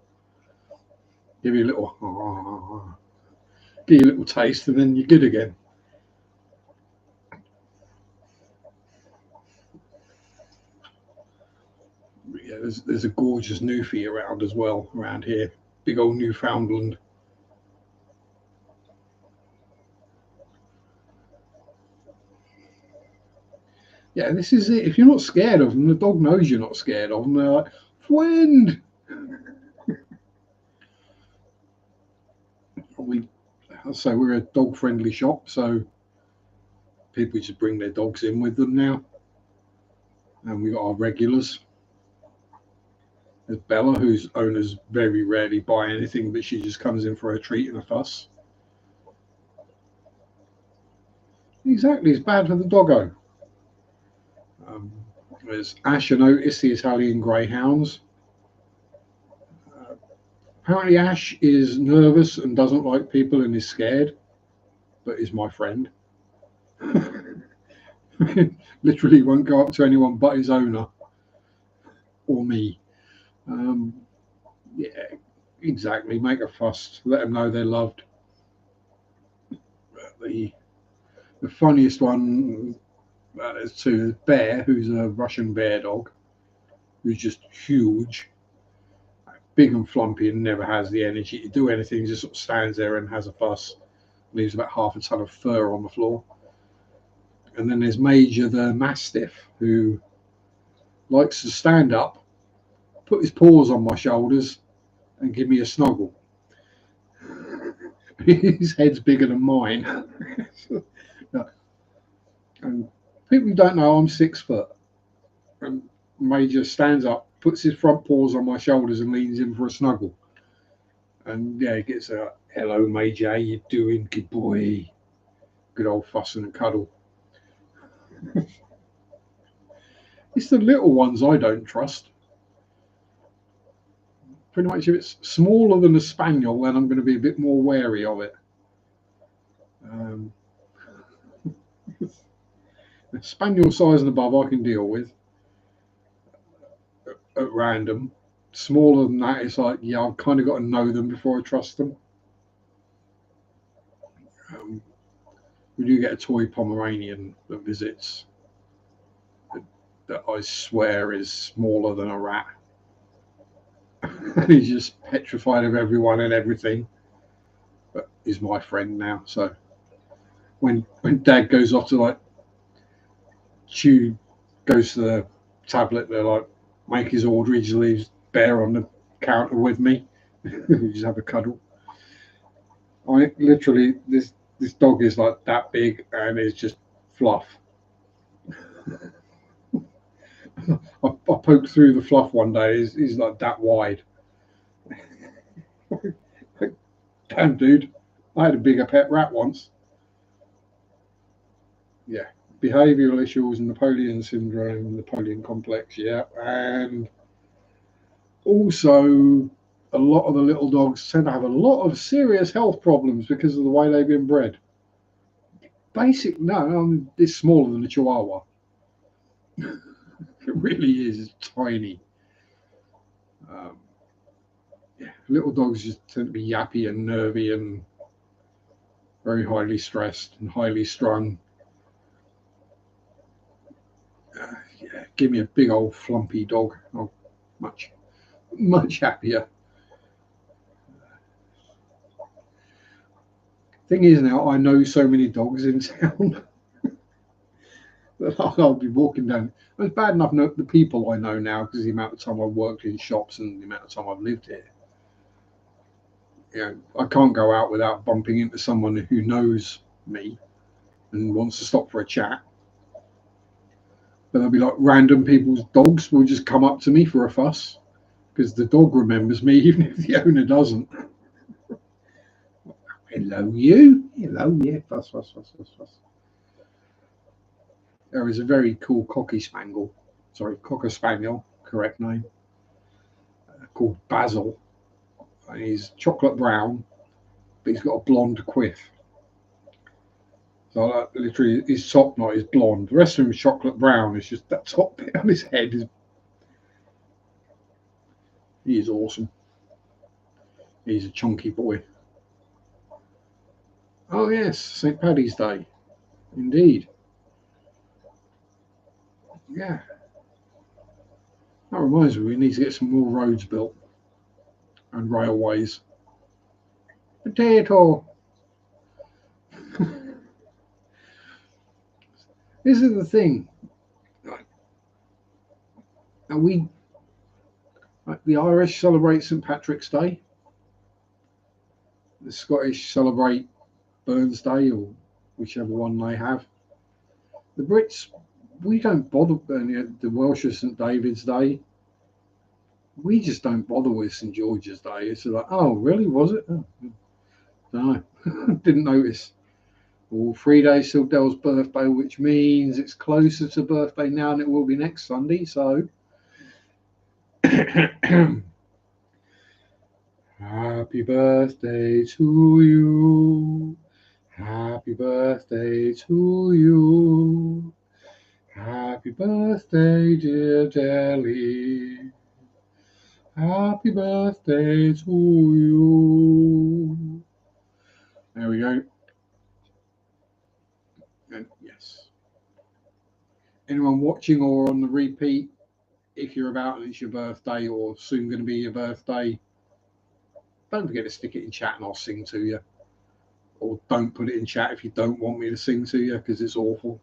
Give you a little, give you a little taste, and then you're good again. Yeah, there's a gorgeous Newfie around as well around here. Big old Newfoundland. Yeah, this is it. If you're not scared of them, the dog knows you're not scared of them. They're like, friend. We, I say we're a dog-friendly shop, so people just bring their dogs in with them now, and we got our regulars. There's Bella, whose owners very rarely buy anything, but she just comes in for a treat and a fuss. Exactly, it's bad for the doggo. Um, there's Ash and Otis, the Italian greyhounds. Uh, Apparently, Ash is nervous and doesn't like people and is scared, but is my friend. Literally won't go up to anyone but his owner or me. Um, yeah, exactly. Make a fuss. Let them know they're loved. The the funniest one is to Bear, who's a Russian bear dog, who's just huge, big and flumpy, and never has the energy to do anything. He just sort of stands there and has a fuss. Leaves about half a ton of fur on the floor. And then there's Major the Mastiff, who likes to stand up, put his paws on my shoulders, and give me a snuggle. His head's bigger than mine. And people don't know I'm 6 foot. And Major stands up, puts his front paws on my shoulders, and leans in for a snuggle. And yeah, he gets a hello, Major, how you doing? Good boy. Good old fuss and cuddle. It's the little ones I don't trust. Pretty much if it's smaller than a spaniel, then I'm going to be a bit more wary of it. Um, Spaniel size and above I can deal with at random. Smaller than that, it's like, yeah, I've kind of got to know them before I trust them. Um, we do get a toy Pomeranian that visits that I swear is smaller than a rat. He's just petrified of everyone and everything, but he's my friend now. So when Dad goes off to like chew, goes to the tablet to like make his order, he just leaves Bear on the counter with me. We just have a cuddle. I literally this dog is like that big and it's just fluff. I poked through the fluff one day. He's like that wide. Damn, dude. I had a bigger pet rat once. Yeah. Behavioural issues, Napoleon syndrome, Napoleon complex, yeah. And also, a lot of the little dogs tend to have a lot of serious health problems because of the way they've been bred. No, it's smaller than a Chihuahua. It really is. It's tiny. Um, yeah, little dogs just tend to be yappy and nervy and very highly stressed and highly strung. Yeah, give me a big old flumpy dog. I'm much, much happier. Thing is, now I know so many dogs in town that I'll be walking down. It's bad enough the people I know now because the amount of time I've worked in shops and the amount of time I've lived here. You know, I can't go out without bumping into someone who knows me and wants to stop for a chat. But there'll be like random people's dogs will just come up to me for a fuss because the dog remembers me even if the owner doesn't. Hello, you. Hello, yeah. Fuss, fuss, fuss, fuss, fuss. There is a very cool cocker spaniel, correct name, called Basil. And he's chocolate brown, but he's got a blonde quiff. So literally, his top knot is blonde. The rest of him is chocolate brown. It's just that top bit on his head is. He is awesome. He's a chunky boy. Oh yes, St. Paddy's Day, indeed. Yeah, that reminds me, we need to get some more roads built and railways. Potato. This is the thing. And the Irish celebrate St. Patrick's Day. The Scottish celebrate Burns Day, or whichever one they have. The Brits, we don't bother. The Welsh are St. David's Day. We just don't bother with St. George's Day. It's like, oh, really? Was it? Oh, no, didn't notice. Well, 3 days till Dell's birthday, which means it's closer to birthday now than it will be next Sunday. So, happy birthday to you. Happy birthday to you. Happy birthday, dear Delly. Happy birthday to you. There we go. And yes. Anyone watching or on the repeat, if you're about and it's your birthday or soon going to be your birthday, don't forget to stick it in chat and I'll sing to you. Or don't put it in chat if you don't want me to sing to you because it's awful.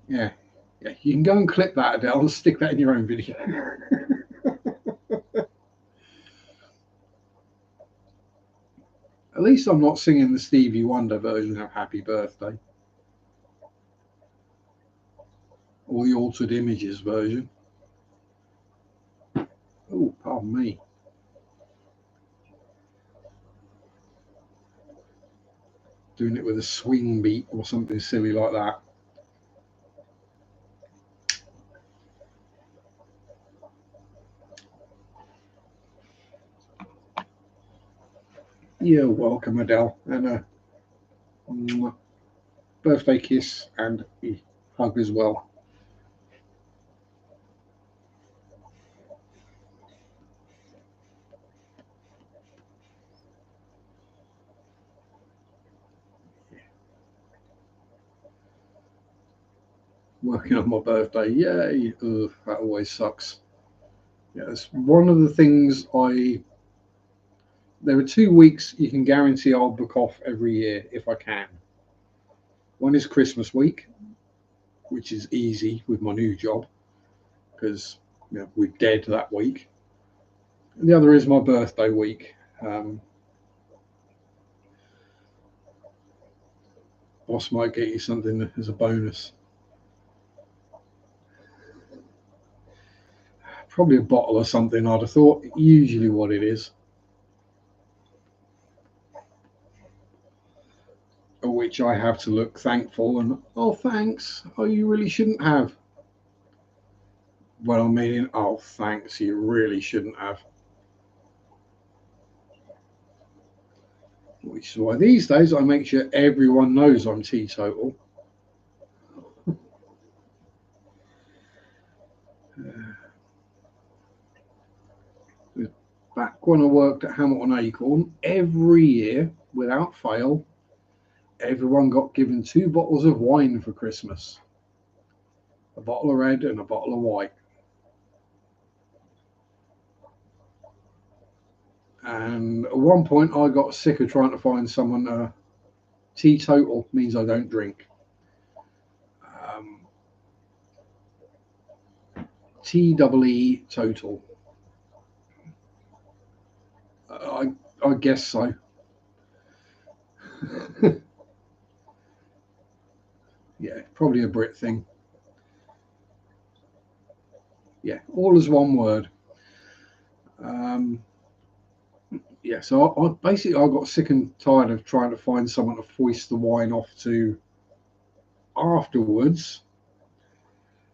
Yeah. Yeah, you can go and clip that, Adele, and stick that in your own video. At least I'm not singing the Stevie Wonder version of Happy Birthday. Or the Altered Images version. Oh, pardon me. Doing it with a swing beat or something silly like that. You're welcome, Adele. And a birthday kiss and a hug as well. Working on my birthday, yay! Ugh, that always sucks. Yeah, it's one of the things there are 2 weeks you can guarantee I'll book off every year if I can. One is Christmas week, which is easy with my new job because we're dead that week. And the other is my birthday week. Boss might get you something as a bonus. Probably a bottle or something, I'd have thought. Usually what it is. Which I have to look thankful and, oh, thanks. Oh, you really shouldn't have. Well, I'm meaning, oh, thanks, you really shouldn't have. Which is why these days I make sure everyone knows I'm teetotal. Back when I worked at Hamilton Acorn, every year, without fail, everyone got given 2 bottles of wine for Christmas. A bottle of red and a bottle of white. And at one point I got sick of trying to find someone. Teetotal means I don't drink. TEE total. I guess so. Yeah, probably a Brit thing. Yeah, all as one word. Yeah, so I basically I got sick and tired of trying to find someone to foist the wine off to afterwards.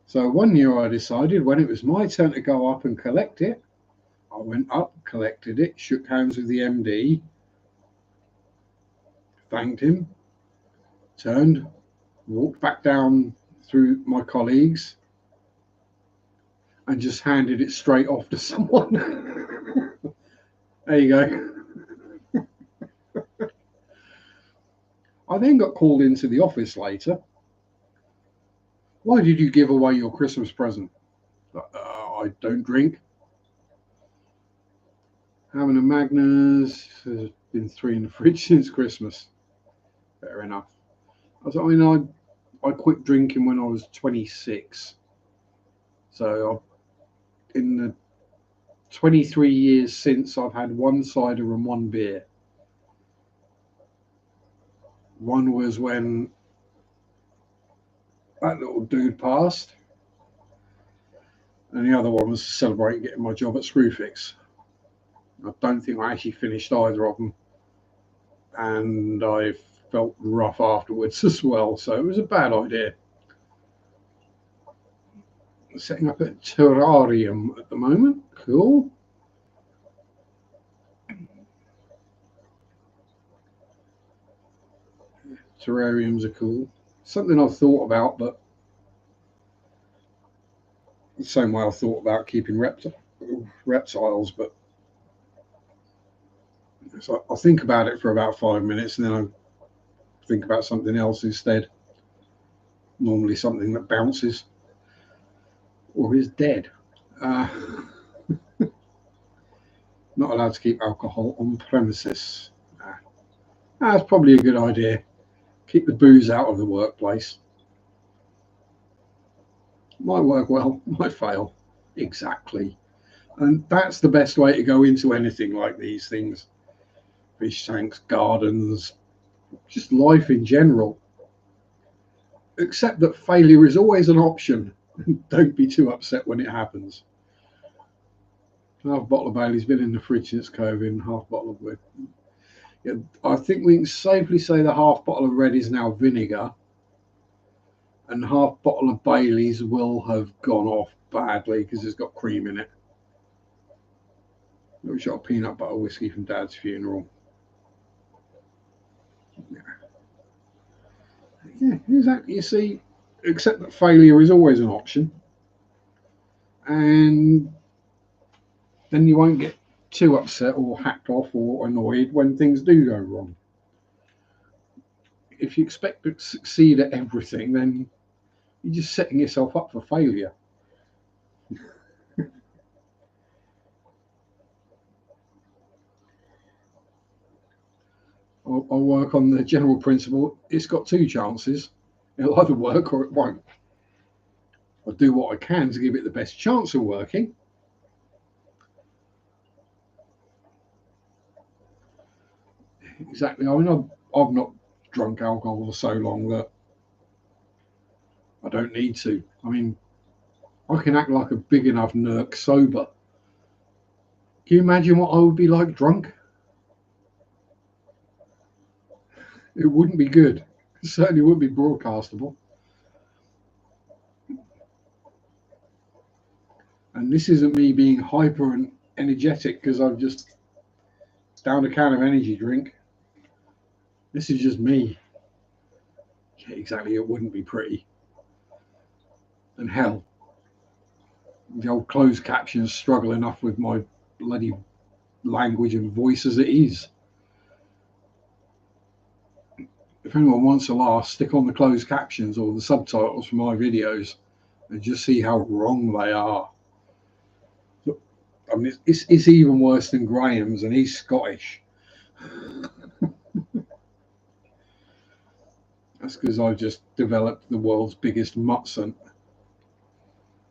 So one year I decided when it was my turn to go up and collect it, I went up, collected it, shook hands with the MD, thanked him, turned, walked back down through my colleagues, and just handed it straight off to someone. There you go. I then got called into the office later. Why did you give away your Christmas present? I don't drink. Having a Magnus. There's been 3 in the fridge since Christmas. Fair enough. I quit drinking when I was 26. So in the 23 years since, I've had one cider and one beer. One was when that little dude passed, and the other one was to celebrate getting my job at Screwfix. I don't think I actually finished either of them, and I felt rough afterwards as well, so it was a bad idea. Setting up a terrarium at the moment. Cool. Terrariums are cool. Something I've thought about, but the same way I've thought about keeping reptiles, but so I'll think about it for about 5 minutes and then I think about something else instead. Normally something that bounces or is dead. Uh, not allowed to keep alcohol on premises. That's probably a good idea. Keep the booze out of the workplace. Might work well, might fail. Exactly. And that's the best way to go into anything like these things. Fish tanks, gardens, just life in general. Accept that failure is always an option. Don't be too upset when it happens. Half a bottle of Bailey's been in the fridge since COVID, and half a bottle of yeah, I think we can safely say the half bottle of red is now vinegar, and half bottle of Bailey's will have gone off badly because it's got cream in it. We got a peanut butter whiskey from Dad's funeral. Yeah, exactly. You see, accept that failure is always an option, and then you won't get too upset or hacked off or annoyed when things do go wrong. If you expect to succeed at everything, then you're just setting yourself up for failure. I'll work on the general principle it's got two chances. It'll either work or it won't. I'll do what I can to give it the best chance of working. Exactly. I mean, I've not drunk alcohol for so long that I don't need to. I mean, I can act like a big enough nerk sober. Can you imagine what I would be like drunk? It wouldn't be good. It certainly wouldn't be broadcastable. And this isn't me being hyper and energetic because I've just downed a can of energy drink. This is just me. Yeah, exactly. It wouldn't be pretty. And hell, the old closed captions struggle enough with my bloody language and voice as it is. If anyone wants to laugh, stick on the closed captions or the subtitles for my videos and just see how wrong they are. I mean, it's even worse than Graham's, and he's Scottish. That's because I've just developed the world's biggest mutt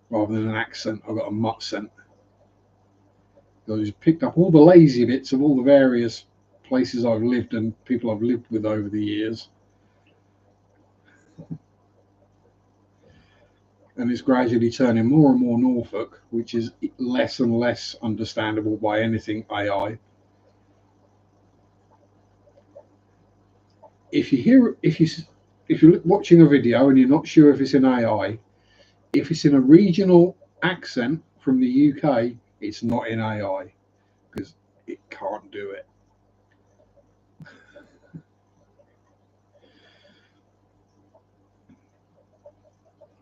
rather than an accent. I've got a mutt scent. I just picked up all the lazy bits of all the various places I've lived and people I've lived with over the years. And it's gradually turning more and more Norfolk, which is less and less understandable by anything AI. If you're watching a video and you're not sure if it's in AI, if it's in a regional accent from the UK, it's not in AI because it can't do it.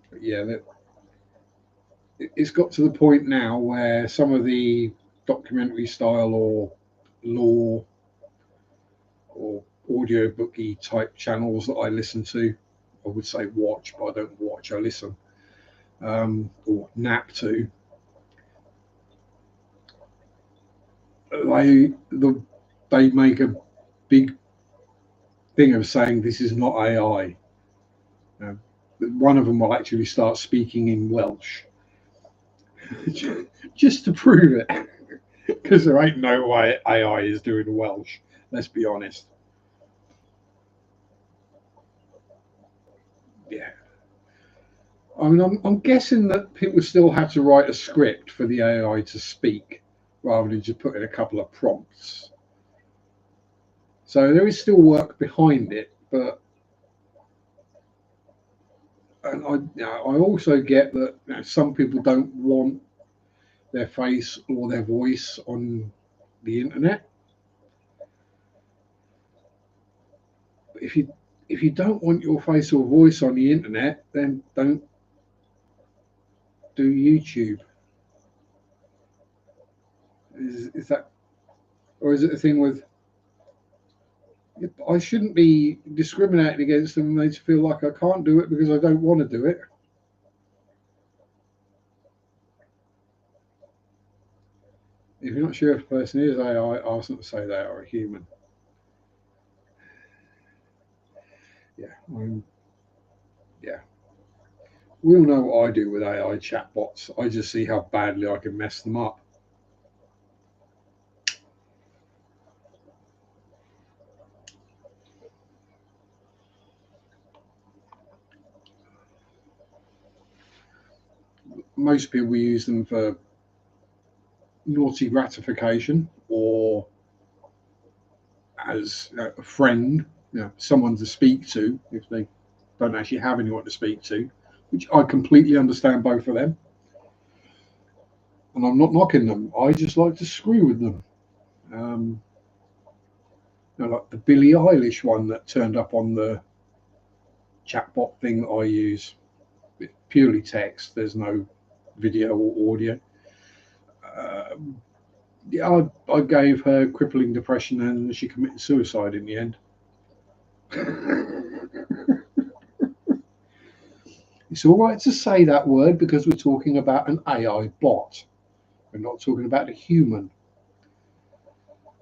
But yeah, it's got to the point now where some of the documentary style or law or audio booky type channels that I listen to, I would say watch, but I don't watch, I listen, or nap to. They make a big thing of saying this is not AI. One of them will actually start speaking in Welsh, just to prove it, because there ain't no way AI is doing Welsh. Let's be honest. Yeah. I mean, I'm guessing that people still have to write a script for the AI to speak rather than just put in a couple of prompts. So there is still work behind it, but and I also get that some people don't want their face or their voice on the internet. If you don't want your face or voice on the internet, then don't do YouTube. Is that, or is it a thing with I shouldn't be discriminating against them and they feel like I can't do it because I don't want to do it? If you're not sure if a person is AI, ask them to say they are a human. Yeah, yeah. We all know what I do with AI chatbots. I just see how badly I can mess them up. Most people use them for naughty gratification or as a friend, someone to speak to if they don't actually have anyone to speak to, which I completely understand both of them. And I'm not knocking them. I just like to screw with them. Um, like the Billie Eilish one that turned up on the chatbot thing that I use. It's purely text. There's no video or audio. Um, yeah, I gave her crippling depression and she committed suicide in the end. It's all right to say that word because we're talking about an AI bot. We're not talking about a human.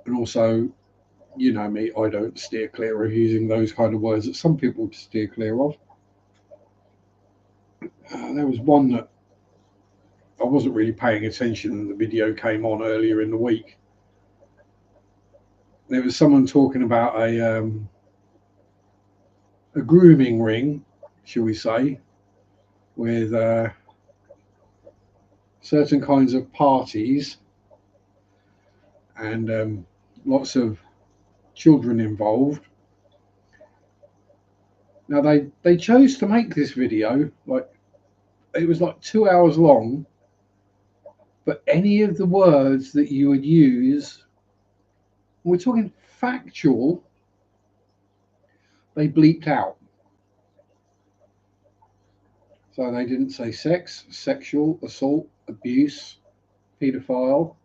And also, you know me, I don't steer clear of using those kind of words that some people steer clear of. There was one that I wasn't really paying attention and the video came on earlier in the week. There was someone talking about a grooming ring, shall we say, with certain kinds of parties and lots of children involved. Now they chose to make this video like it was like 2 hours long, but any of the words that you would use, we're talking factual, they bleeped out. So they didn't say sex, sexual, assault, abuse, paedophile.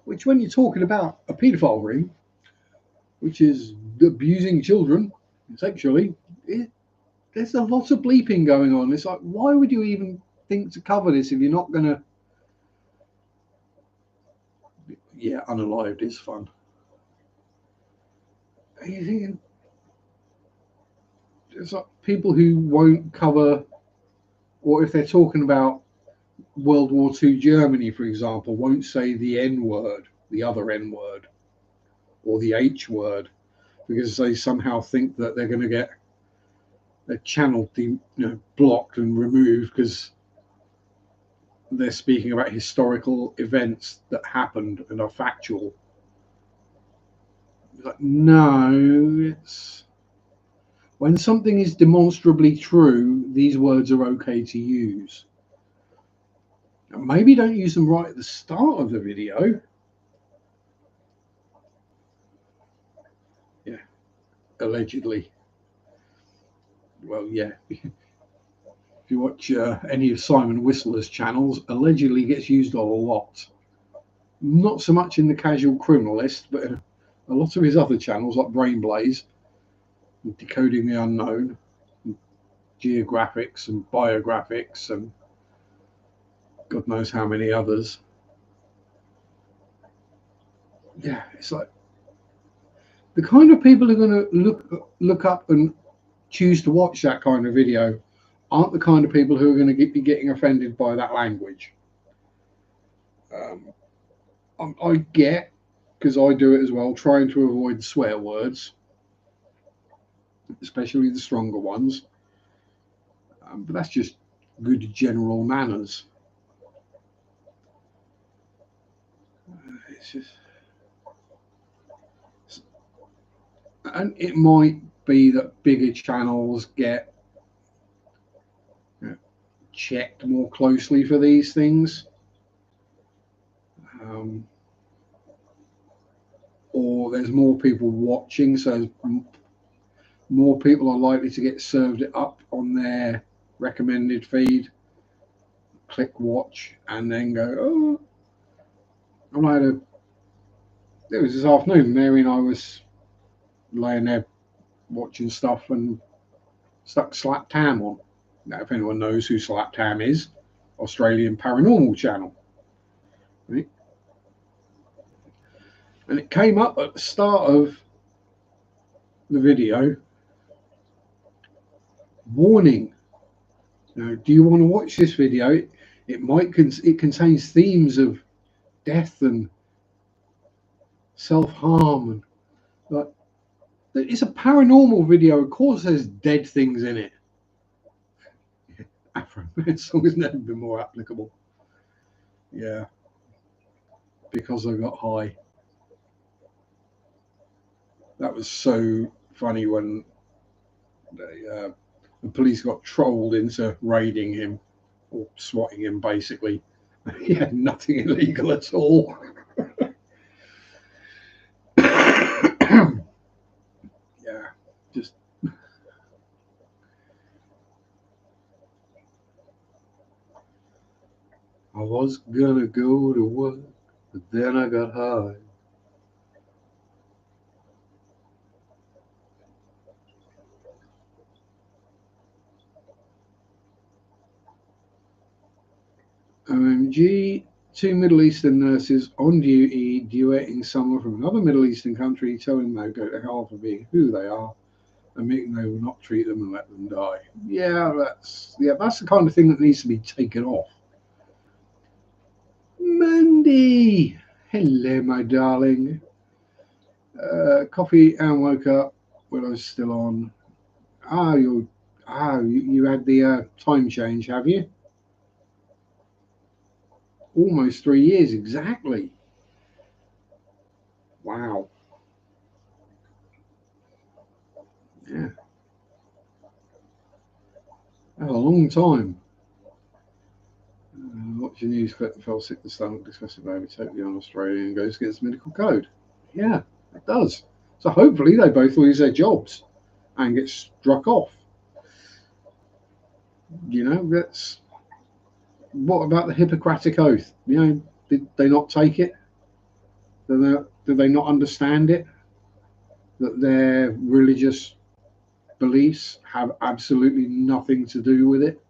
Which, when you're talking about a paedophile ring, which is abusing children sexually, there's a lot of bleeping going on. It's like, why would you even think to cover this if you're not going to? Yeah, unalived is fun. Are you thinking? It's like people who won't cover, or if they're talking about World War II Germany, for example, won't say the N word, the other N word, or the H word, because they somehow think that they're going to get their channel blocked and removed because they're speaking about historical events that happened and are factual. Like, no, it's when something is demonstrably true, these words are okay to use. Maybe don't use them right at the start of the video. Yeah, allegedly. Well, yeah. If you watch any of Simon Whistler's channels, allegedly gets used a lot. Not so much in the casual criminalist, but in a lot of his other channels like Brain Blaze, Decoding the Unknown, and Geographics and Biographics, and God knows how many others. Yeah, it's like the kind of people who are going to look up and choose to watch that kind of video aren't the kind of people who are going to be getting offended by that language. I get, because I do it as well, trying to avoid swear words, especially the stronger ones. But that's just good general manners. It's just, and it might be that bigger channels get checked more closely for these things, or there's more people watching, so more people are likely to get served it up on their recommended feed, click watch, and then go, oh. It was this afternoon, Mary and I was laying there watching stuff and stuck Slap Tam on. Now, if anyone knows who Slap Tam is, Australian paranormal channel. Right? And it came up at the start of the video, warning. Now, do you want to watch this video? It contains themes of death and self-harm, and like, it's a paranormal video. Of course, there's dead things in it. Afro Man song has never been more applicable. Yeah, because I got high. That was so funny when the police got trolled into raiding him or swatting him. Basically, he had nothing illegal at all. Yeah, just. I was gonna go to work, but then I got high. OMG, two Middle Eastern nurses on duty duetting someone from another Middle Eastern country, telling them they'll go to hell for being who they are, admitting they will not treat them and let them die. Yeah, that's the kind of thing that needs to be taken off. Mandy, hello, my darling. Coffee and woke up when I was still on. You had the time change, have you? Almost 3 years exactly. Wow. Yeah. That's a long time. Watch your news clip, fell sick to stomach, discussing baby totally on Australia and goes against medical code. Yeah, it does. So hopefully they both lose their jobs and get struck off. You know, that's what about the Hippocratic Oath? You know, did they not take it? Did they not understand it? That their religious beliefs have absolutely nothing to do with it.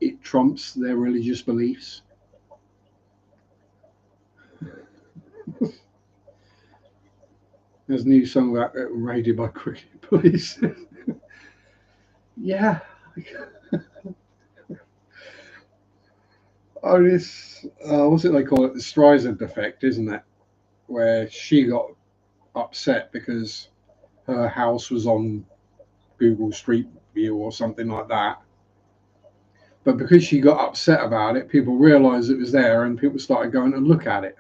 It trumps their religious beliefs. There's a new song about raided by cricket police. Yeah. Oh, this what's it they call it? The Streisand effect, isn't it? Where she got upset because her house was on Google Street View or something like that. But because she got upset about it, people realised it was there, and people started going to look at it.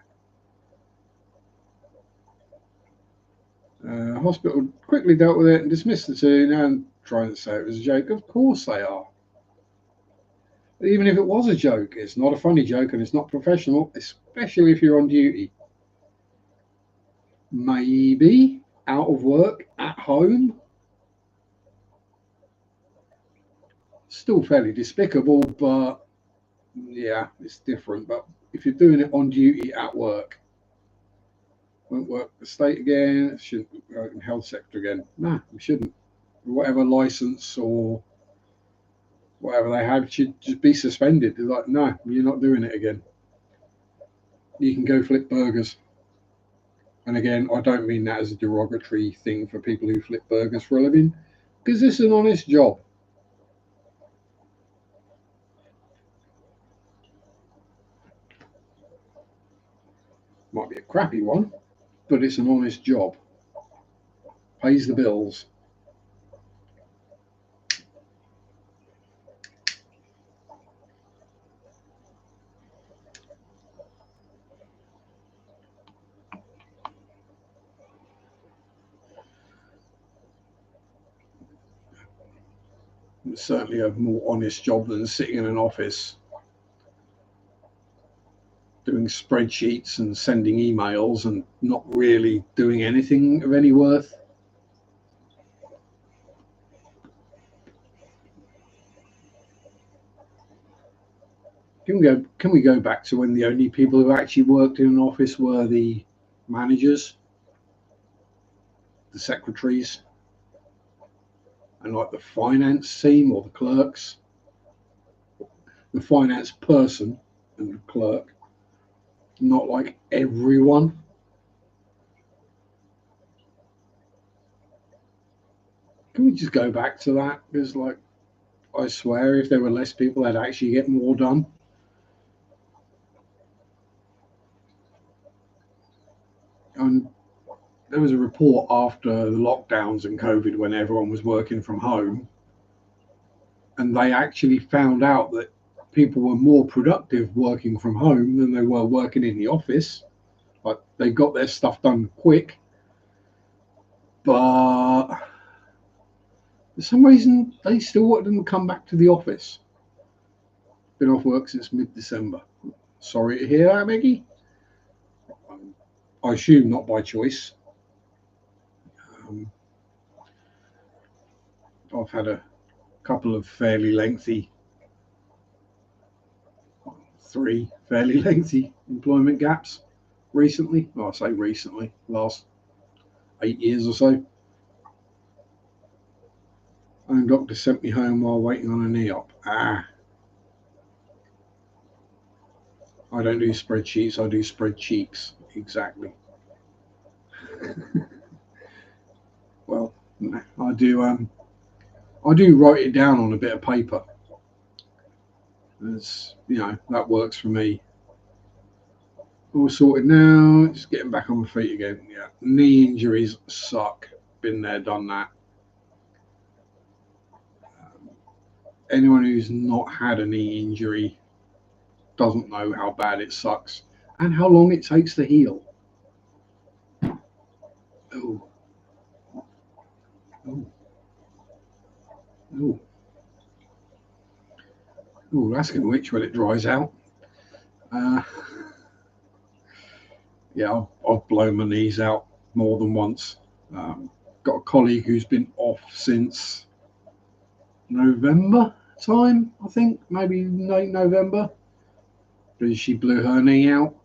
Hospital quickly dealt with it and dismissed the two, and trying to say it was a joke. Of course they are. Even if it was a joke, it's not a funny joke and it's not professional, especially if you're on duty. Maybe out of work, at home, still fairly despicable, but yeah, it's different. But if you're doing it on duty at work, won't work the state again, shouldn't work in health sector again. No, we shouldn't. Whatever license or whatever they have should just be suspended. They're like, no, you're not doing it again. You can go flip burgers. And again, I don't mean that as a derogatory thing for people who flip burgers for a living. Because it's an honest job. Might be a crappy one, but it's an honest job. Pays the bills. It's certainly a more honest job than sitting in an office doing spreadsheets and sending emails and not really doing anything of any worth. Can we go back to when the only people who actually worked in an office were the managers, the secretaries, and like the finance team or the clerks, the finance person and the clerk, not like everyone. Can we just go back to that? Because like I swear if there were less people they'd actually get more done. And there was a report after the lockdowns and COVID when everyone was working from home, and they actually found out that people were more productive working from home than they were working in the office. Like they got their stuff done quick, but for some reason they still wanted them to come back to the office. Been off work since mid-December. Sorry to hear that, Maggie. I assume not by choice. Um, I've had a couple of three fairly lengthy employment gaps recently. Well, I say recently, last 8 years or so. And doctor sent me home while waiting on a knee op. I don't do spreadsheets, I do spread cheeks. Exactly. Well, I do write it down on a bit of paper. That works for me. All sorted now. Just getting back on my feet again. Yeah, knee injuries suck. Been there, done that. Anyone who's not had a knee injury doesn't know how bad it sucks and how long it takes to heal. Oh, oh, oh, oh, that's going to itch when it dries out. Uh, yeah, I've blown my knees out more than once. Got a colleague who's been off since November time, I think, maybe late November, because she blew her knee out.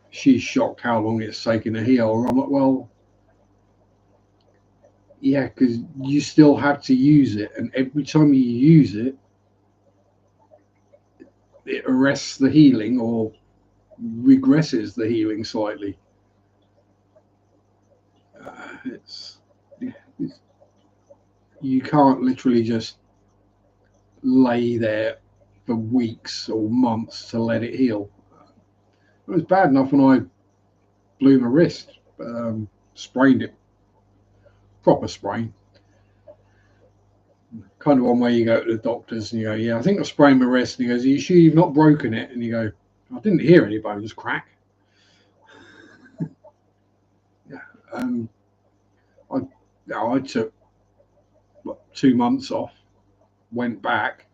She's shocked how long it's taken to heal. I'm like, well, yeah, because you still have to use it, and every time you use it, it arrests the healing or regresses the healing slightly. It's you can't literally just lay there for weeks or months to let it heal. It was bad enough when I blew my wrist, sprained it, proper sprain. Kind of one where you go to the doctors and you go, yeah, I think I sprained my wrist. And he goes, are you sure you've not broken it? And you go, I didn't hear any bones crack. Yeah. I took 2 months off, went back.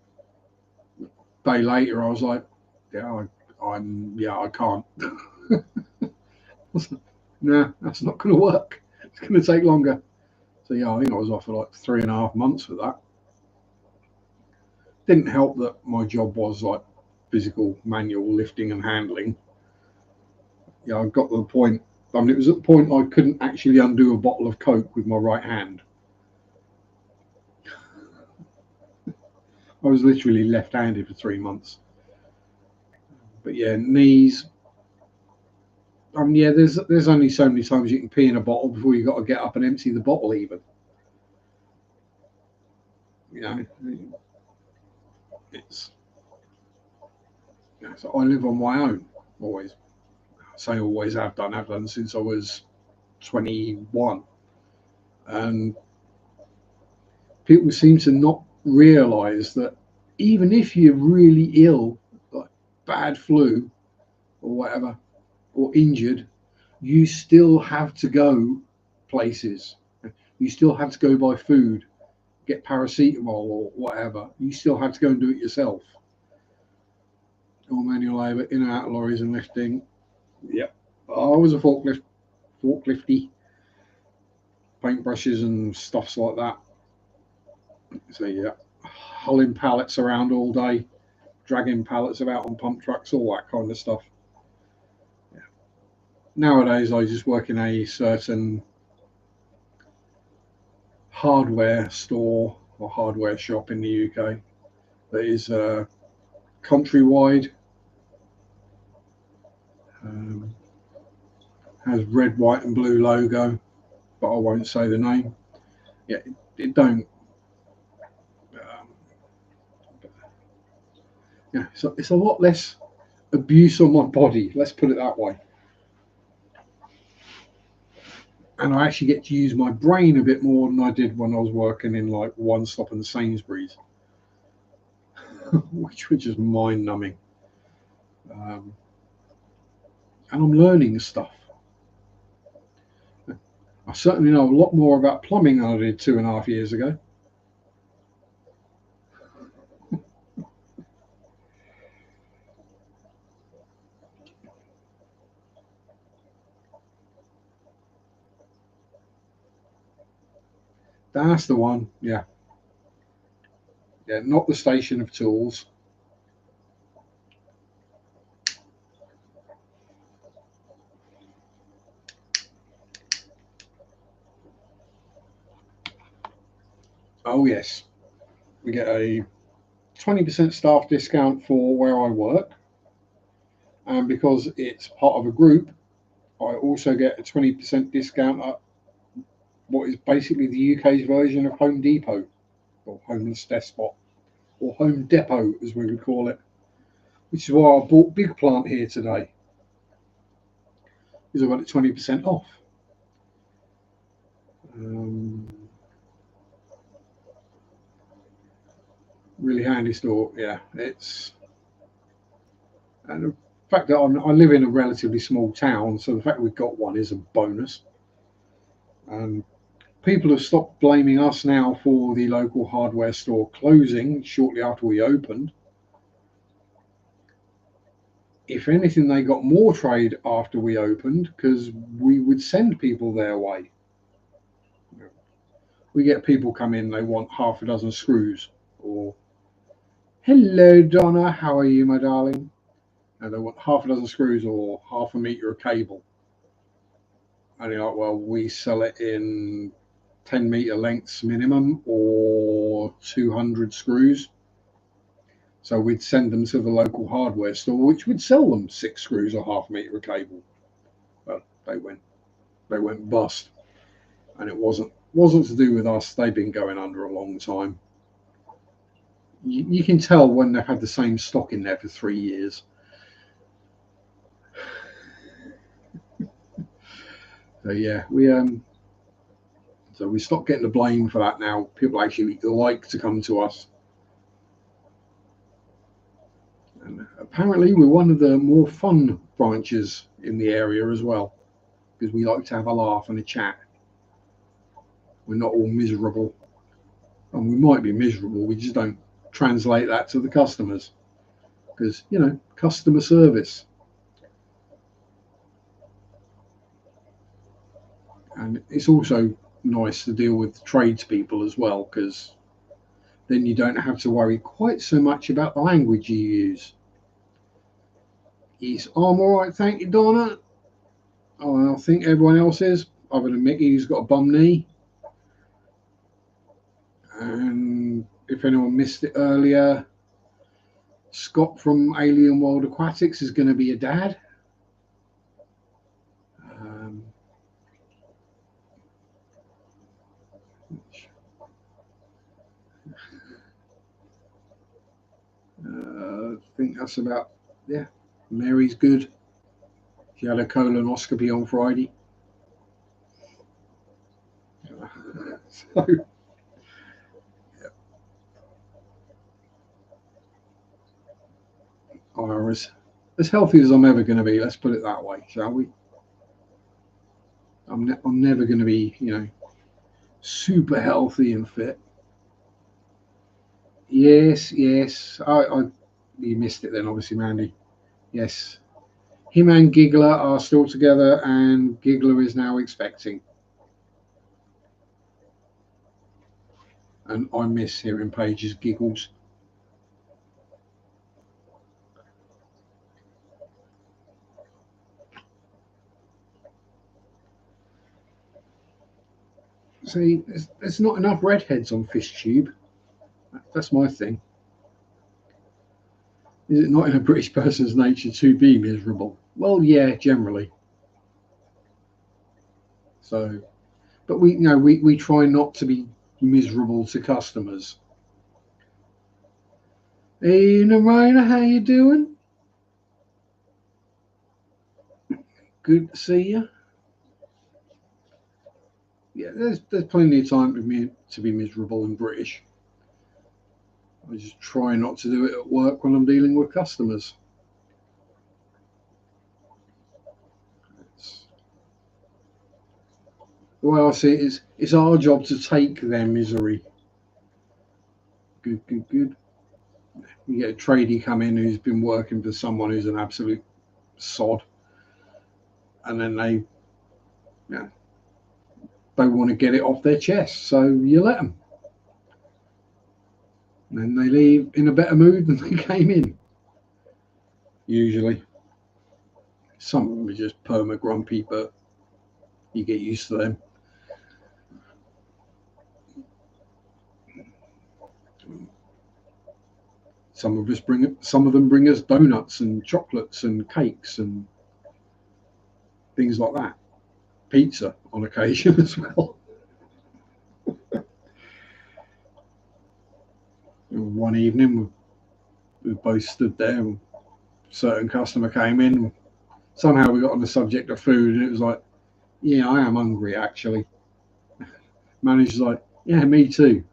Day later, I was like, yeah, I can't. No, that's not going to work. It's going to take longer. So yeah, I think I was off for like 3.5 months for that. Didn't help that my job was like physical manual lifting and handling. Yeah, I got to the point. I mean, it was at the point I couldn't actually undo a bottle of Coke with my right hand. I was literally left-handed for 3 months. But yeah, knees. Yeah, there's only so many times you can pee in a bottle before you got to get up and empty the bottle. Even, you know, it's so I live on my own always. I say always have done since I was 21, and people seem to not realise that even if you're really ill, like bad flu or whatever, or injured, you still have to go places. You still have to go buy food, get paracetamol or whatever. You still have to go and do it yourself. Or manual labour, in and out of lorries and lifting. Yep. I was a forklifty, paintbrushes and stuffs like that. So yeah, hulling pallets around all day, dragging pallets about on pump trucks, all that kind of stuff. Yeah. Nowadays, I just work in a certain hardware store or hardware shop in the UK that is countrywide, um, has red, white, and blue logo, but I won't say the name. Yeah, it don't. Um, yeah, so it's a lot less abuse on my body. Let's put it that way. And I actually get to use my brain a bit more than I did when I was working in like One Stop and Sainsbury's, which was just mind numbing. Um, and I'm learning stuff. I certainly know a lot more about plumbing than I did 2.5 years ago. That's the one. Yeah, yeah, not the station of tools. Oh yes, we get a 20% staff discount for where I work, and because it's part of a group, I also get a 20% discount at what is basically the UK's version of Home Depot or Homeless Despot or Home Depot as we would call it, which is why I bought Big Plant here today because I got it 20% off. Um, really handy store. Yeah, it's and the fact that I live in a relatively small town, so the fact we've got one is a bonus. And people have stopped blaming us now for the local hardware store closing shortly after we opened. If anything, they got more trade after we opened because we would send people their way. We get people come in, they want half a dozen screws, or hello Donna, how are you, my darling? And they want half a dozen screws or half a meter of cable. And you're like, well, we sell it in 10-meter lengths minimum or 200 screws. So we'd send them to the local hardware store, which would sell them 6 screws or half a meter of cable. But they went bust, and it wasn't to do with us. They've been going under a long time. You can tell when they've had the same stock in there for 3 years. So yeah, we stopped getting the blame for that now. People actually like to come to us. And apparently, we're one of the more fun branches in the area as well, because we like to have a laugh and a chat. We're not all miserable, and we might be miserable. We just don't translate that to the customers, because customer service. And it's also nice to deal with tradespeople as well, because then you don't have to worry quite so much about the language you use. Yes, I'm all right, thank you, Donna. Oh, I think everyone else is, other than Mickey, who's got a bum knee. And if anyone missed it earlier, Scott from Alien World Aquatics is going to be a dad. think that's about, yeah. Mary's good. She had a colonoscopy on Friday. So, I'm as healthy as I'm ever going to be. Let's put it that way, shall we? I'm never going to be, super healthy and fit. Yes, yes. You missed it then, obviously, Mandy. Yes, him and Giggler are still together, and Giggler is now expecting. And I miss hearing Paige's giggles. See, there's not enough redheads on FishTube. That's my thing. Is it not in a British person's nature to be miserable? Well, yeah, generally. So, but we try not to be miserable to customers. Hey, Narayana, how you doing? Good to see you. Yeah, there's plenty of time to be miserable and British. I just try not to do it at work when I'm dealing with customers. It's, the way I see it is, it's our job to take their misery. Good, good, good. You get a tradie come in who's been working for someone who's an absolute sod, and then yeah, they want to get it off their chest, so you let them. And then they leave in a better mood than they came in. Usually, some of them are just perma grumpy, but you get used to them. Some of them bring us donuts and chocolates and cakes and things like that. Pizza on occasion as well. One evening, we both stood there, and a certain customer came in. Somehow we got on the subject of food, and it was like, "Yeah, I am hungry actually." Manager's like, "Yeah, me too."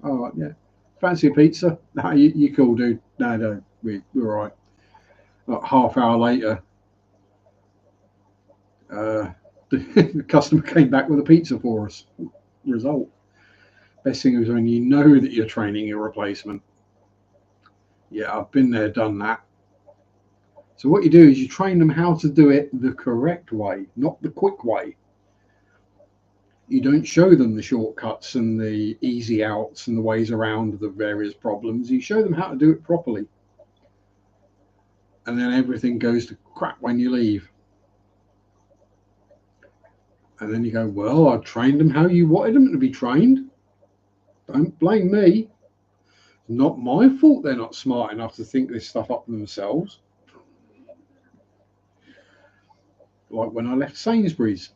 All right, yeah. Fancy a pizza? No, you cool, dude. No, we're all right. Like half hour later, the customer came back with a pizza for us. Result. Best thing is when you know that you're training your replacement. Yeah, I've been there, done that. So what you do is you train them how to do it the correct way, not the quick way. You don't show them the shortcuts and the easy outs and the ways around the various problems. You show them how to do it properly. And then everything goes to crap when you leave. And then you go, well, I trained them how you wanted them to be trained. Don't blame me. It's not my fault they're not smart enough to think this stuff up themselves. Like when I left Sainsbury's,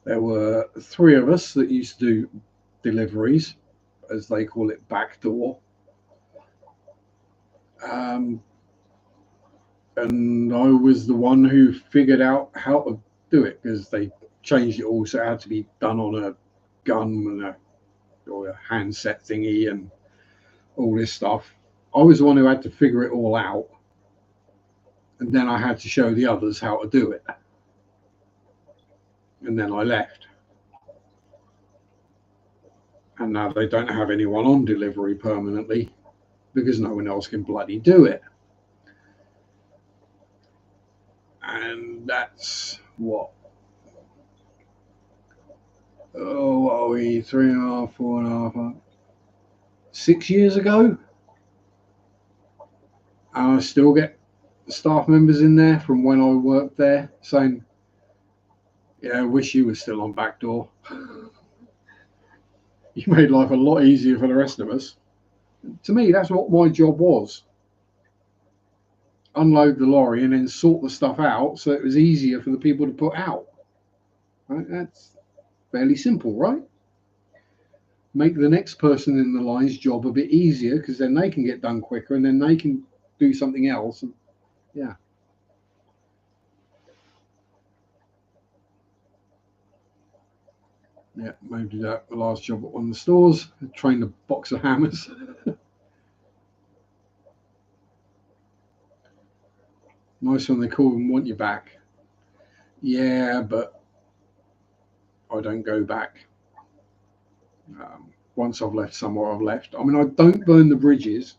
there were three of us that used to do deliveries, as they call it, backdoor. And I was the one who figured out how to do it because they changed it all, so it had to be done on a gun or a handset thingy and all this stuff. I was the one who had to figure it all out, and then I had to show the others how to do it. And then I left. And now they don't have anyone on delivery permanently because no one else can bloody do it. And that's what? Oh, what are we? 3.5, 4.5, 6 years ago? And I still get staff members in there from when I worked there saying, yeah, I wish you were still on backdoor. You made life a lot easier for the rest of us. To me, that's what my job was. Unload the lorry and then sort the stuff out so it was easier for the people to put out. Right? That's fairly simple, right? make the next person in the line's job a bit easier, because then they can get done quicker and then they can do something else. And yeah. Yeah, maybe that the last job at one of the stores, trained a box of hammers. Nice when they call and want you back. Yeah, but I don't go back. Once I've left somewhere, I've left. I mean, I don't burn the bridges,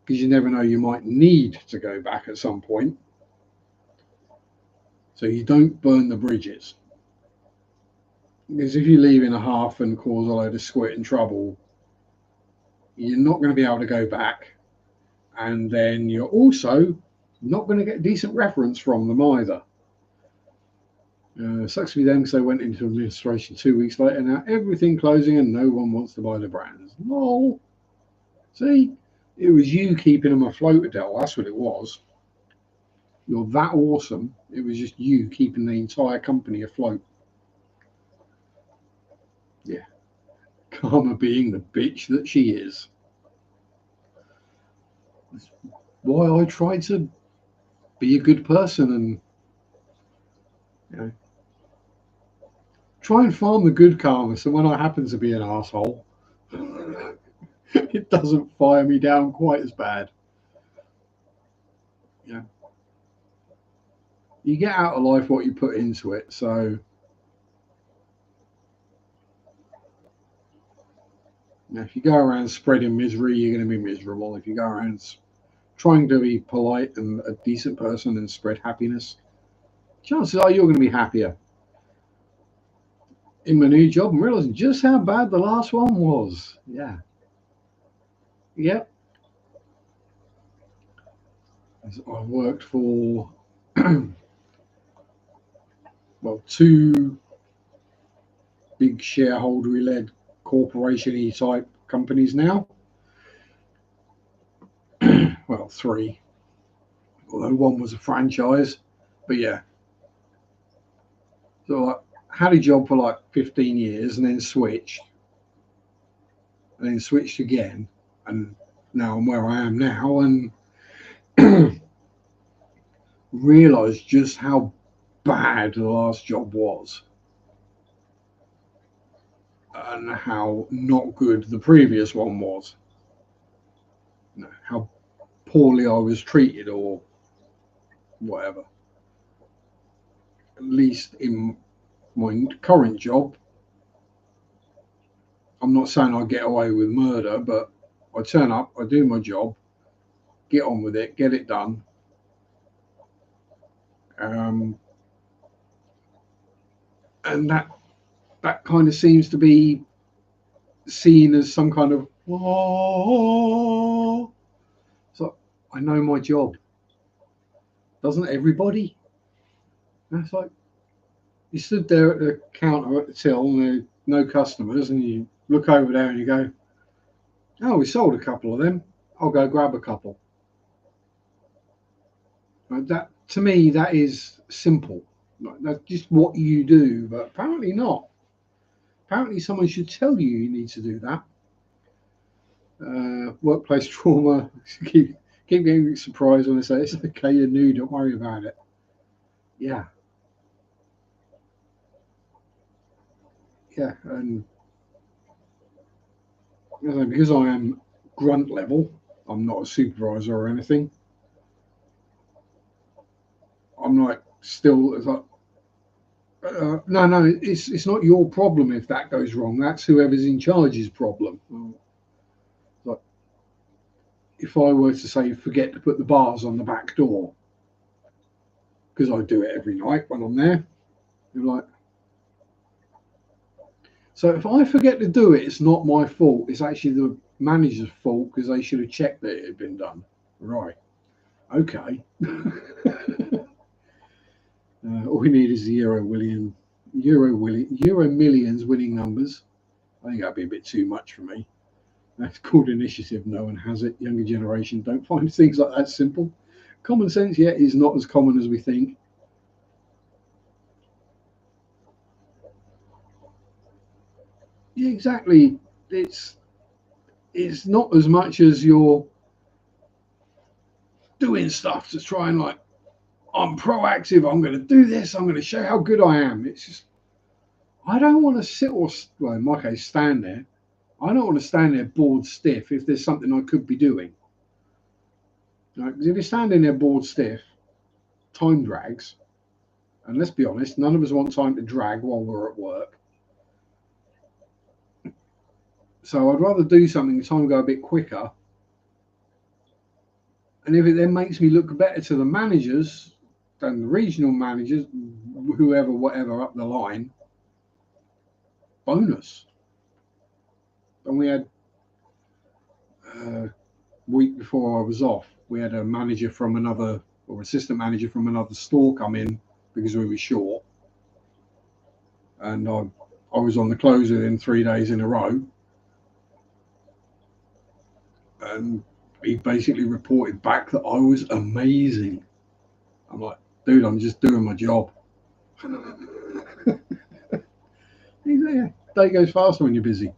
because you never know, you might need to go back at some point. So you don't burn the bridges. Because if you leave in a half and cause a load of squit and trouble, you're not going to be able to go back. And then you're also not going to get decent reference from them either. Sucks to be them, because they went into administration 2 weeks later. Now everything closing and no one wants to buy the brands. Lol. See, it was you keeping them afloat, Adele. That's what it was. You're that awesome. It was just you keeping the entire company afloat. Yeah. Karma being the bitch that she is. That's why I try to be a good person and, you know, try and farm the good karma, so when I happen to be an asshole, it doesn't fire me down quite as bad. Yeah. You get out of life what you put into it. So if you go around spreading misery, you're going to be miserable. If you go around trying to be polite and a decent person and spread happiness, chances are you're going to be happier. In my new job, I'm realizing just how bad the last one was. Yeah. Yep. I've worked for well, two big shareholdery led corporation-y type companies now. Well, three, although one was a franchise. But yeah, so I had a job for like 15 years and then switched, again, and now I'm where I am now, and realised just how bad the last job was and how not good the previous one was. You know, how poorly I was treated or whatever. At least in my current job, I'm not saying I get away with murder, but I turn up, I do my job, get on with it, get it done. Um, and that kind of seems to be seen as some kind of, oh, so I know my job. Doesn't everybody? And it's like, you stood there at the counter at the till and there are no customers, and you look over there and you go, oh, we sold a couple of them. I'll go grab a couple. That, to me, that is simple. That's just what you do, but apparently not. Apparently, someone should tell you you need to do that. Workplace trauma. keep getting surprised when they say it's okay, you're new, don't worry about it. Yeah, yeah, and because I am grunt level, I'm not a supervisor or anything. I'm like still it's like, no, it's not your problem if that goes wrong. That's whoever's in charge's problem. Like, if I were to say forget to put the bars on the back door, because I do it every night when I'm there, you're like, so if I forget to do it, it's not my fault. It's actually the manager's fault, because they should have checked that it had been done. Right. Okay. All we need is the Euro Millions winning numbers. I think that'd be a bit too much for me. That's called initiative. No one has it. Younger generation don't find things like that simple. Common sense, yeah, is not as common as we think. Yeah, exactly. It's it's not as much as you're doing stuff to try and like, I'm proactive. I'm going to do this. I'm going to show how good I am. It's just I don't want to sit or well, in my case, stand there. I don't want to stand there bored stiff if there's something I could be doing. Right? Because if you're standing there bored stiff, time drags. And let's be honest, none of us want time to drag while we're at work. So I'd rather do something the time go a bit quicker. And if it then makes me look better to the managers than the regional managers, whoever, whatever up the line, bonus. And we had week before I was off, we had a manager from another or assistant manager from another store come in because we were short, and I was on the close within 3 days in a row, and he basically reported back that I was amazing. I'm like, dude, I'm just doing my job. He's like, yeah, day goes faster when you're busy.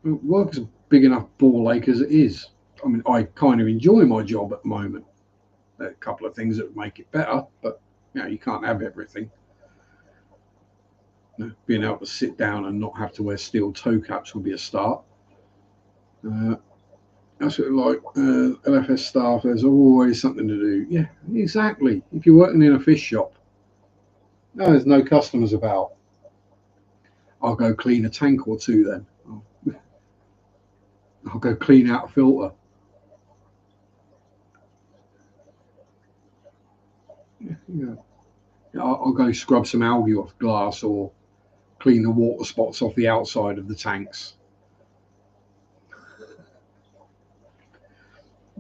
Work's a big enough ball ache as it is. I mean, I kind of enjoy my job at the moment. There are a couple of things that would make it better, but you can't have everything. Being able to sit down and not have to wear steel toe caps would be a start. That's what like LFS staff. There's always something to do. Yeah, exactly. If you're working in a fish shop, no, there's no customers about. I'll go clean a tank or two then. I'll go clean out a filter. Yeah. I'll go scrub some algae off glass or clean the water spots off the outside of the tanks.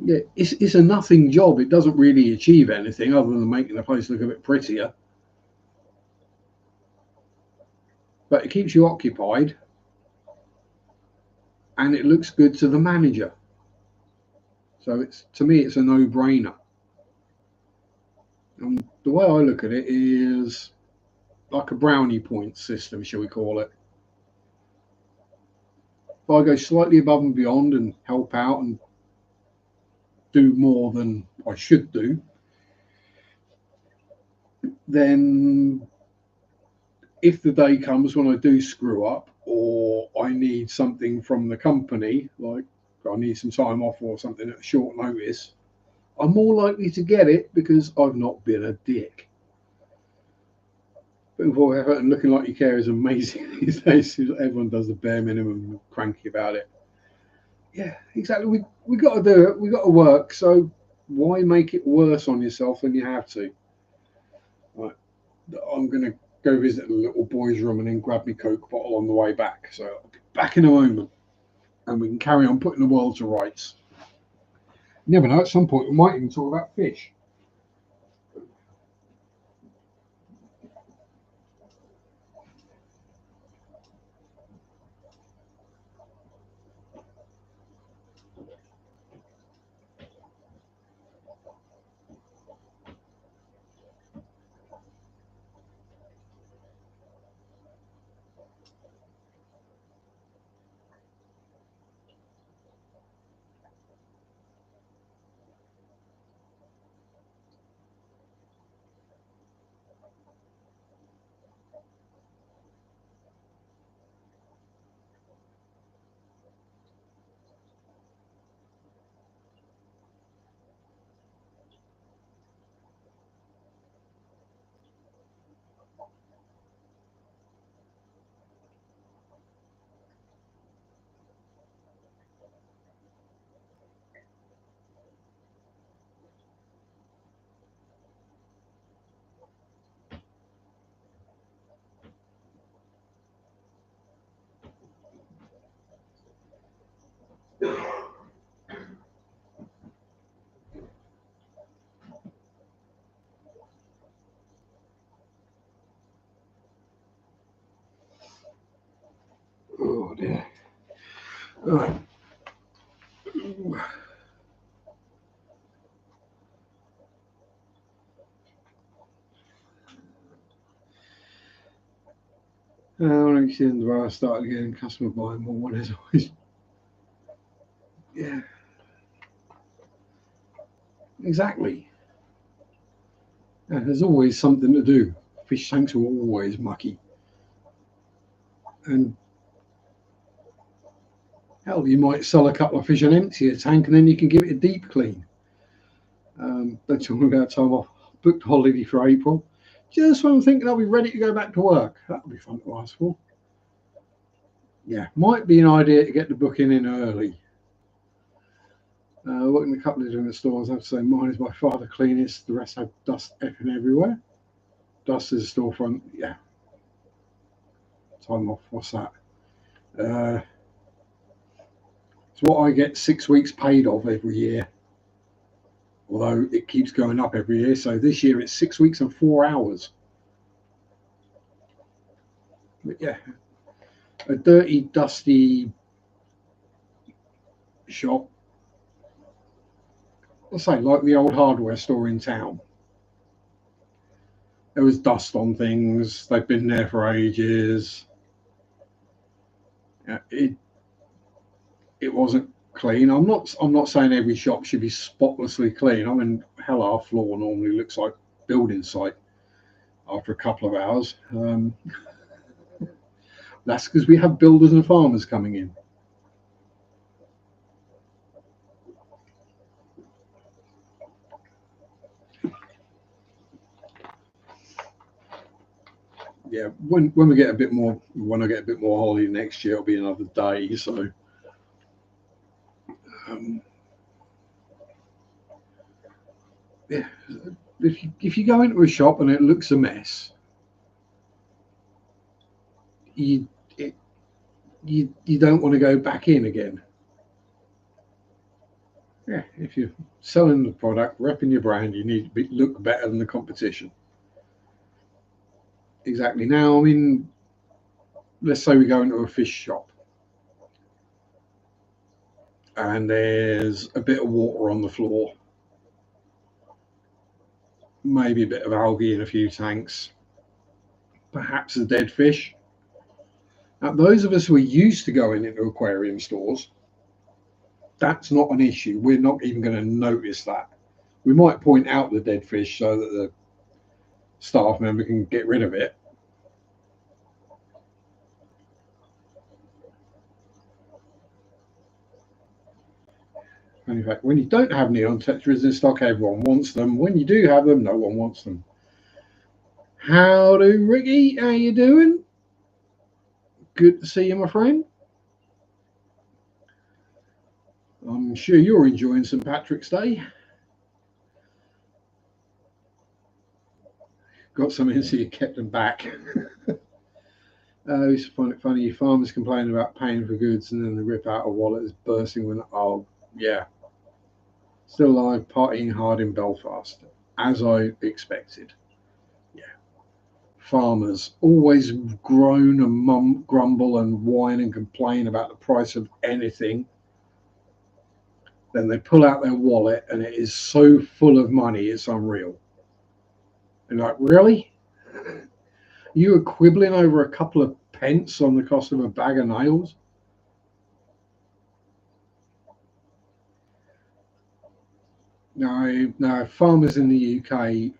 Yeah, it's a nothing job. It doesn't really achieve anything other than making the place look a bit prettier. But it keeps you occupied and it looks good to the manager. So it's to me, it's a no-brainer. And the way I look at it is like a brownie point system, shall we call it? If I go slightly above and beyond and help out and do more than I should do, then if the day comes when I do screw up or I need something from the company, like I need some time off or something at short notice, I'm more likely to get it because I've not been a dick. But before effort and looking like you care is amazing these days. Everyone does the bare minimum and cranky about it. Yeah, exactly. We got to do it. We got to work. So why make it worse on yourself than you have to? Right. I'm gonna go visit the little boy's room and then grab my Coke bottle on the way back. So I'll be back in a moment, and we can carry on putting the world to rights. You never know. At some point, we might even talk about fish. Oh dear. Right. When I reached the end of it, I started getting customer buying more. There's always, yeah, exactly. Yeah, there's always something to do. Fish tanks are always mucky, and hell, you might sell a couple of fish and empty a tank, and then you can give it a deep clean. Don't talk about time off. Booked holiday for April. Just when I'm thinking I'll be ready to go back to work. That'll be fun to ask for. Yeah, might be an idea to get the booking in early. Working a couple of different stores, I have to say mine is by far the cleanest. The rest have dust effing everywhere. Dust is a storefront. Yeah, time off. What's that? Uh, it's what I get 6 weeks paid of every year. Although it keeps going up every year. So this year it's 6 weeks and 4 hours. But yeah, a dirty, dusty shop. Let's say like the old hardware store in town. There was dust on things. They've been there for ages. Yeah, it wasn't clean. I'm not saying every shop should be spotlessly clean. I mean, hell, our floor normally looks like building site after a couple of hours. That's because we have builders and farmers coming in. Yeah, when we get a bit more, when I get a bit more holiday next year, it'll be another day. So, um, yeah, if you go into a shop and it looks a mess, you it, you don't want to go back in again. Yeah, if you're selling the product, repping your brand, you need to look better than the competition. Exactly. Now, I mean, let's say we go into a fish shop and there's a bit of water on the floor, maybe a bit of algae in a few tanks, perhaps a dead fish. Now, those of us who are used to going into aquarium stores, that's not an issue. We're not even going to notice that. We might point out the dead fish so that the staff member can get rid of it. And in fact, when you don't have neon tetras in stock, everyone wants them. When you do have them, no one wants them. Howdy, Ricky. How you doing? Good to see you, my friend. I'm sure you're enjoying St. Patrick's Day. Got some in so you kept them back. I used to find it funny. Farmers complain about paying for goods and then the rip out a wallet is bursting when, oh, yeah. Still alive, partying hard in Belfast, as I expected. Yeah. Farmers always groan and grumble and whine and complain about the price of anything. Then they pull out their wallet and it is so full of money, it's unreal. And like, really? You were quibbling over a couple of pence on the cost of a bag of nails? No, no. Farmers in the UK,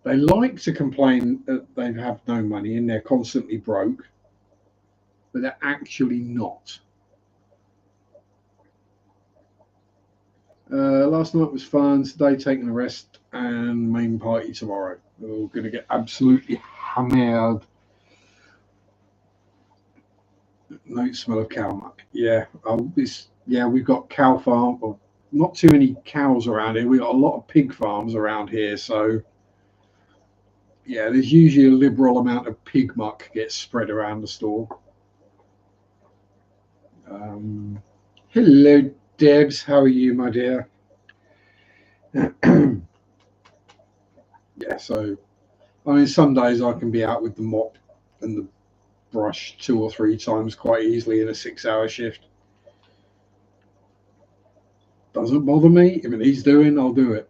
they like to complain that they have no money and they're constantly broke, but they're actually not. Last night was fun. Today taking a rest and main party tomorrow. We're going to get absolutely hammered. No smell of cow muck. Yeah, yeah. We've got cow farm. Well, not too many cows around here. We've got a lot of pig farms around here. So yeah, there's usually a liberal amount of pig muck gets spread around the store. Um, Hello, Debs. How are you, my dear? Yeah. So I mean, some days I can be out with the mop and the brush 2 or 3 times quite easily in a 6 hour shift. Doesn't bother me. If it needs doing, I'll do it.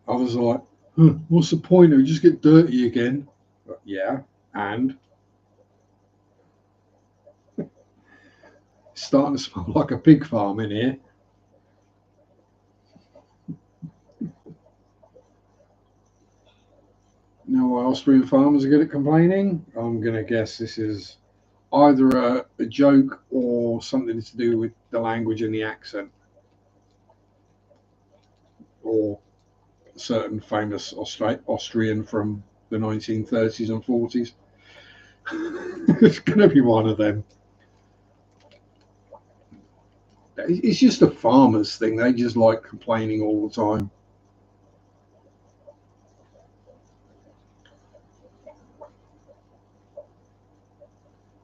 Others are like, What's the point? It'll just get dirty again. But yeah, and it's starting to smell like a pig farm in here. Now, why Austrian farmers are good at complaining? I'm going to guess this is either a joke or something to do with the language and the accent, or a certain famous Austrian from the 1930s and 40s. It's going to be one of them. It's just a farmers thing. They just like complaining all the time.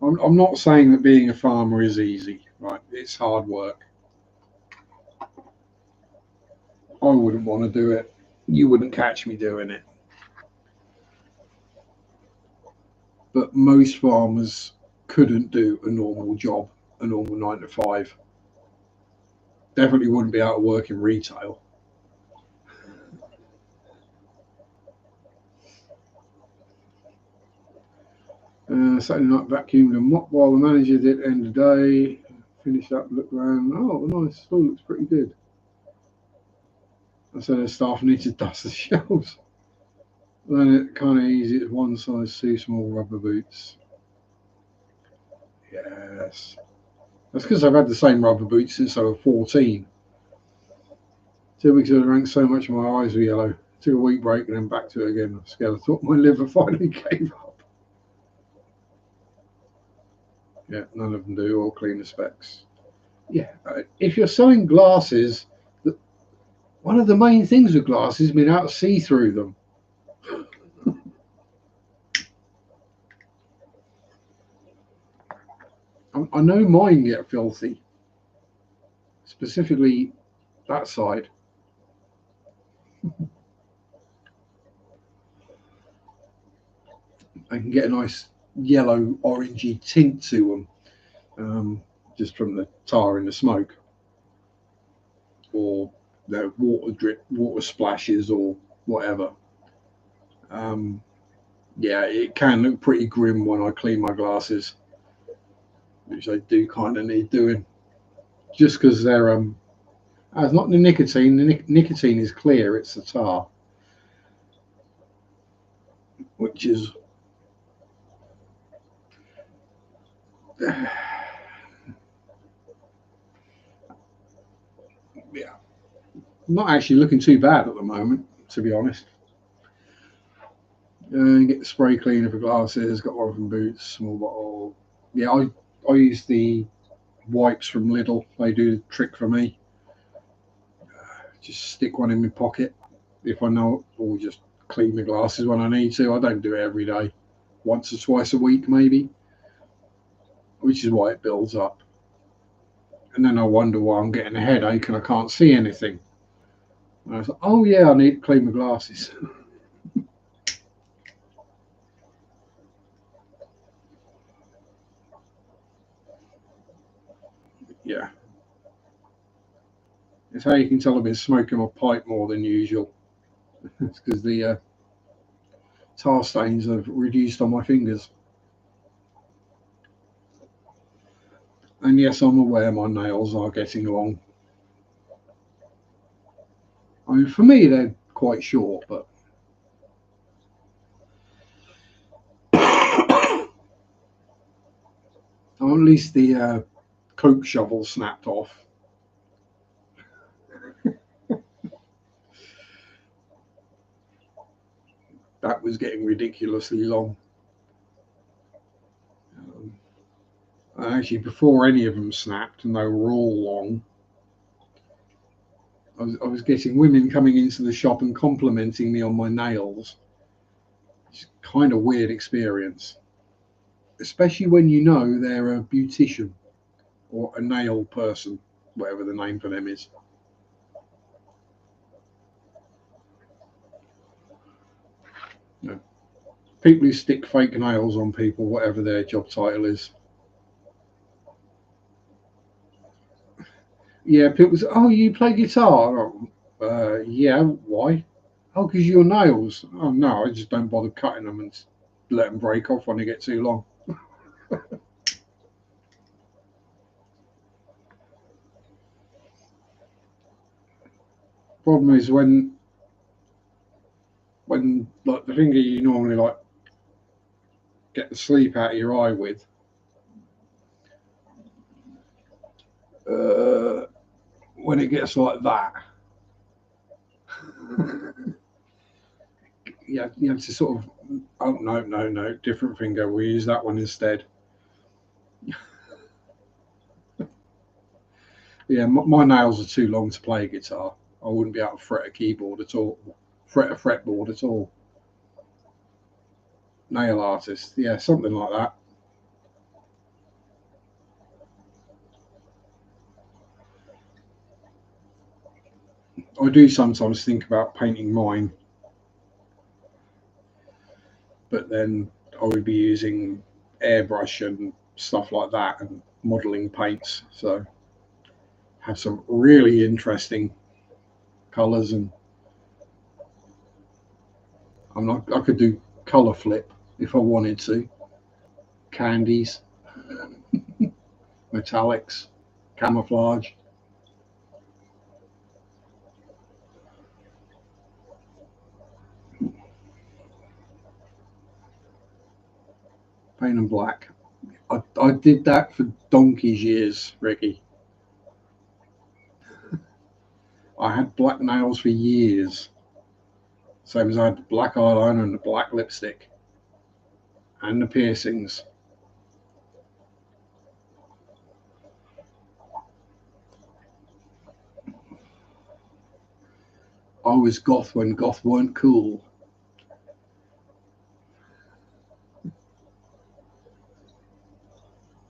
I'm not saying that being a farmer is easy, right? It's hard work. I wouldn't want to do it. You wouldn't catch me doing it. But most farmers couldn't do a normal job, a normal 9 to 5. Definitely wouldn't be able to work in retail. Saturday night vacuumed and mopped while the manager did end of the day. Finished up, looked around. Oh, nice. Store looks pretty good. I said the staff need to dust the shelves. Then it kind of easy. It's one size too small rubber boots. Yes. That's because I've had the same rubber boots since I was 14. 2 weeks ago, I drank so much my eyes were yellow. Took a week break and then back to it again. I'm scared. I thought my liver finally gave up. Yeah, none of them do, or clean the specs. Yeah, if you're selling glasses, one of the main things with glasses is being able to see through them. I know mine get filthy, specifically that side. I can get a nice yellow orangey tint to them, just from the tar and the smoke, or the water drip, water splashes, or whatever. Um, yeah, it can look pretty grim when I clean my glasses, which I do kind of need doing, just because they're it's not the nicotine. The nicotine is clear; it's the tar, which is yeah, not actually looking too bad at the moment, to be honest. Get the spray cleaner for glasses. Got one from Boots, small bottle. Yeah, I use the wipes from Lidl. They do the trick for me. Just stick one in my pocket if I know, or just clean my glasses when I need to. I don't do it every day. Once or twice a week, maybe, which is why it builds up. And then I wonder why I'm getting a headache and I can't see anything. And I was like, oh yeah, I need to clean my glasses. Yeah, it's how you can tell I've been smoking my pipe more than usual. It's because the tar stains have reduced on my fingers. And yes, I'm aware my nails are getting long. I mean, for me, they're quite short, but at least the coke shovel snapped off. That was getting ridiculously long. Um, and actually, before any of them snapped, and they were all long, I was getting women coming into the shop and complimenting me on my nails. It's kind of weird experience, especially when you know they're a beautician or a nail person, whatever the name for them is. You know, people who stick fake nails on people, whatever their job title is. Yeah, people say, "Oh, you play guitar?" Yeah, why? Oh, because your nails. Oh no, I just don't bother cutting them and let them break off when they get too long. Problem is when like the finger you normally like get the sleep out of your eye with, when it gets like that, yeah, you have to sort of. Oh no, different finger. We use that one instead. Yeah, my nails are too long to play guitar. I wouldn't be able to fret a keyboard at all, fret a fretboard at all. Nail artist, yeah, something like that. I do sometimes think about painting mine, but then I would be using airbrush and stuff like that and modeling paints. So have some really interesting colors, and I could do color flip if I wanted to. Candies, metallics, camouflage. Paint them black. I did that for donkey's years, Ricky. I had black nails for years. Same as I had the black eyeliner and the black lipstick and the piercings. I was goth when goth weren't cool.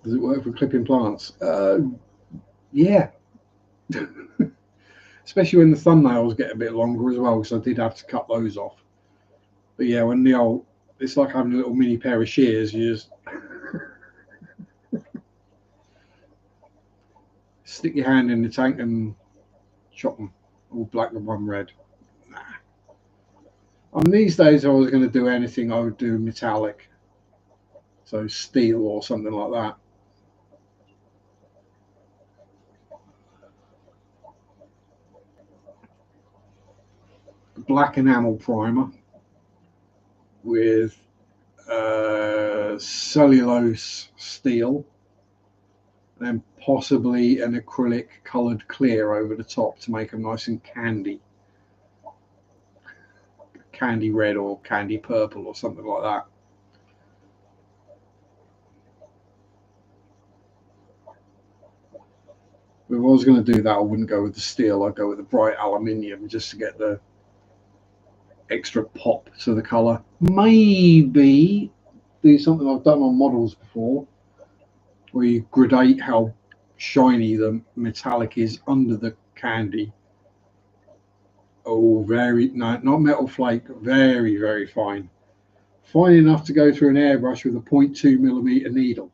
Does it work for clipping plants? Yeah. Especially when the thumbnails get a bit longer as well, because I did have to cut those off. But yeah, when the old, it's like having a little mini pair of shears. You just stick your hand in the tank and chop them, all black and one red. Nah. These days, if I was going to do anything, I would do metallic, so steel or something like that. Black enamel primer with cellulose steel, and then possibly an acrylic coloured clear over the top to make them nice and candy red or candy purple or something like that. If I was going to do that, I wouldn't go with the steel. I'd go with the bright aluminium just to get the extra pop to the colour. Maybe do something I've done on models before, where you gradate how shiny the metallic is under the candy. Oh, very, no, not metal flake, very, very fine. Fine enough to go through an airbrush with a 0.2 millimeter needle.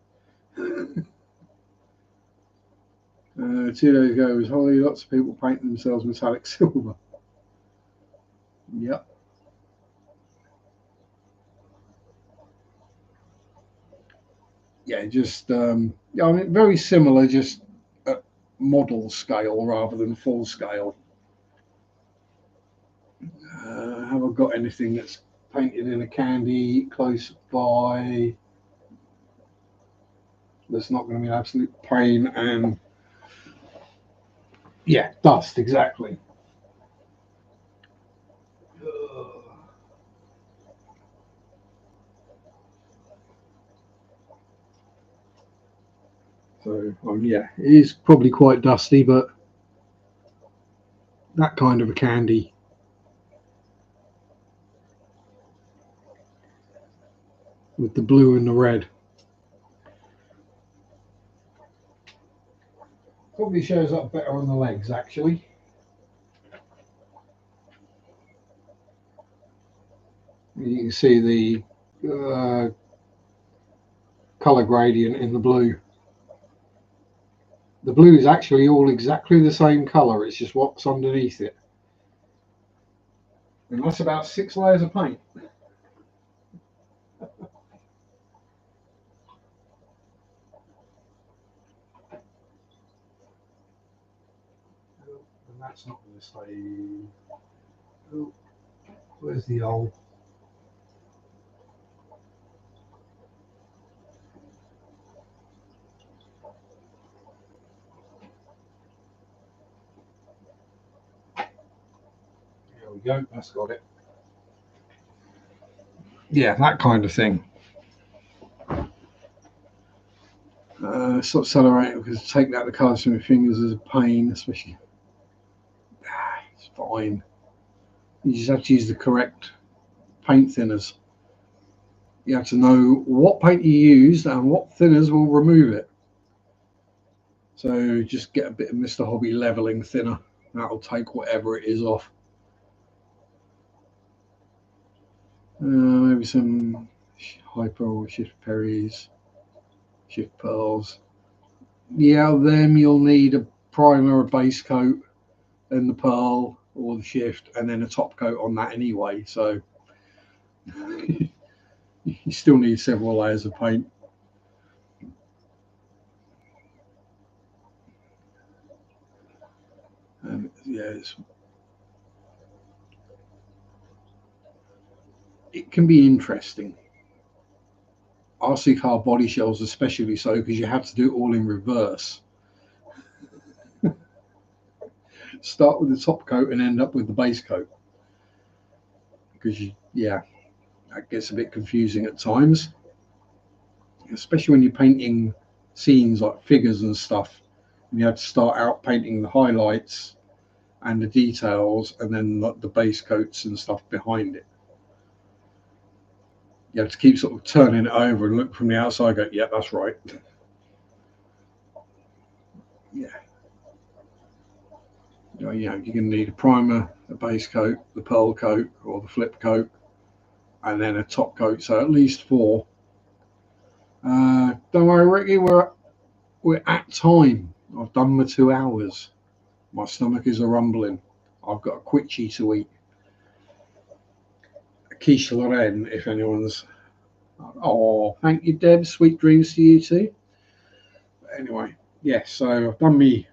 2 days ago was Holly. Lots of people painting themselves metallic silver. Yep. Yeah, just yeah, I mean, very similar, just at model scale rather than full scale. Have I got anything that's painted in a candy close by? That's not going to be an absolute pain. And yeah, dust, exactly. So yeah, it is probably quite dusty, but that kind of a candy. With the blue and the red. Probably shows up better on the legs, actually. You can see the color gradient in the blue. The blue is actually all exactly the same color. It's just what's underneath it. And that's about 6 layers of paint. And that's not going to stay. Oh, where's the old? There we go, that's got it. Yeah, that kind of thing. Stop accelerating because taking out the colours from your fingers is a pain, especially. It's fine. You just have to use the correct paint thinners. You have to know what paint you used and what thinners will remove it. So just get a bit of Mr. Hobby leveling thinner. That'll take whatever it is off. Maybe some hyper or shift perries, shift pearls. Yeah, them you'll need a primer, a base coat, then the pearl or the shift, and then a top coat on that anyway. So you still need several layers of paint. And yeah, it can be interesting. RC car body shells especially so because you have to do it all in reverse. Start with the top coat and end up with the base coat because that gets a bit confusing at times, especially when you're painting scenes like figures and stuff, and you have to start out painting the highlights and the details and then the base coats and stuff behind it. You have to keep sort of turning it over and look from the outside, go, yeah, that's right. Yeah. You're going to need a primer, a base coat, the pearl coat or the flip coat, and then a top coat. So at least 4. Don't worry, Ricky, we're at time. I've done my 2 hours. My stomach is a rumbling. I've got a quitchy to eat. A quiche Lorraine, if anyone's. Oh, thank you, Deb. Sweet dreams to you too. But anyway, yes. So I've done me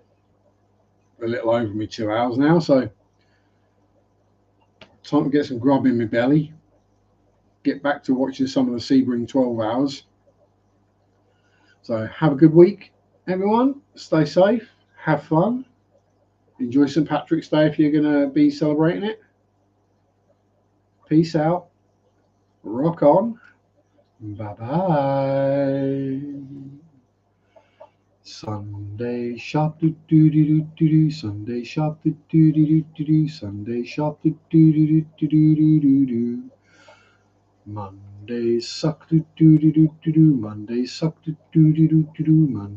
a little over me 2 hours now. So time to get some grub in my belly. Get back to watching some of the Sebring 12 hours. So have a good week, everyone. Stay safe. Have fun. Enjoy St. Patrick's Day if you're going to be celebrating it. Peace out. Rock on. Bye bye. Sunday shop do do do do do. Sunday shop do do do do do. Sunday shop do do do do do do do. Mondays suck do do do do do. Mondays suck do do do do do. Monday.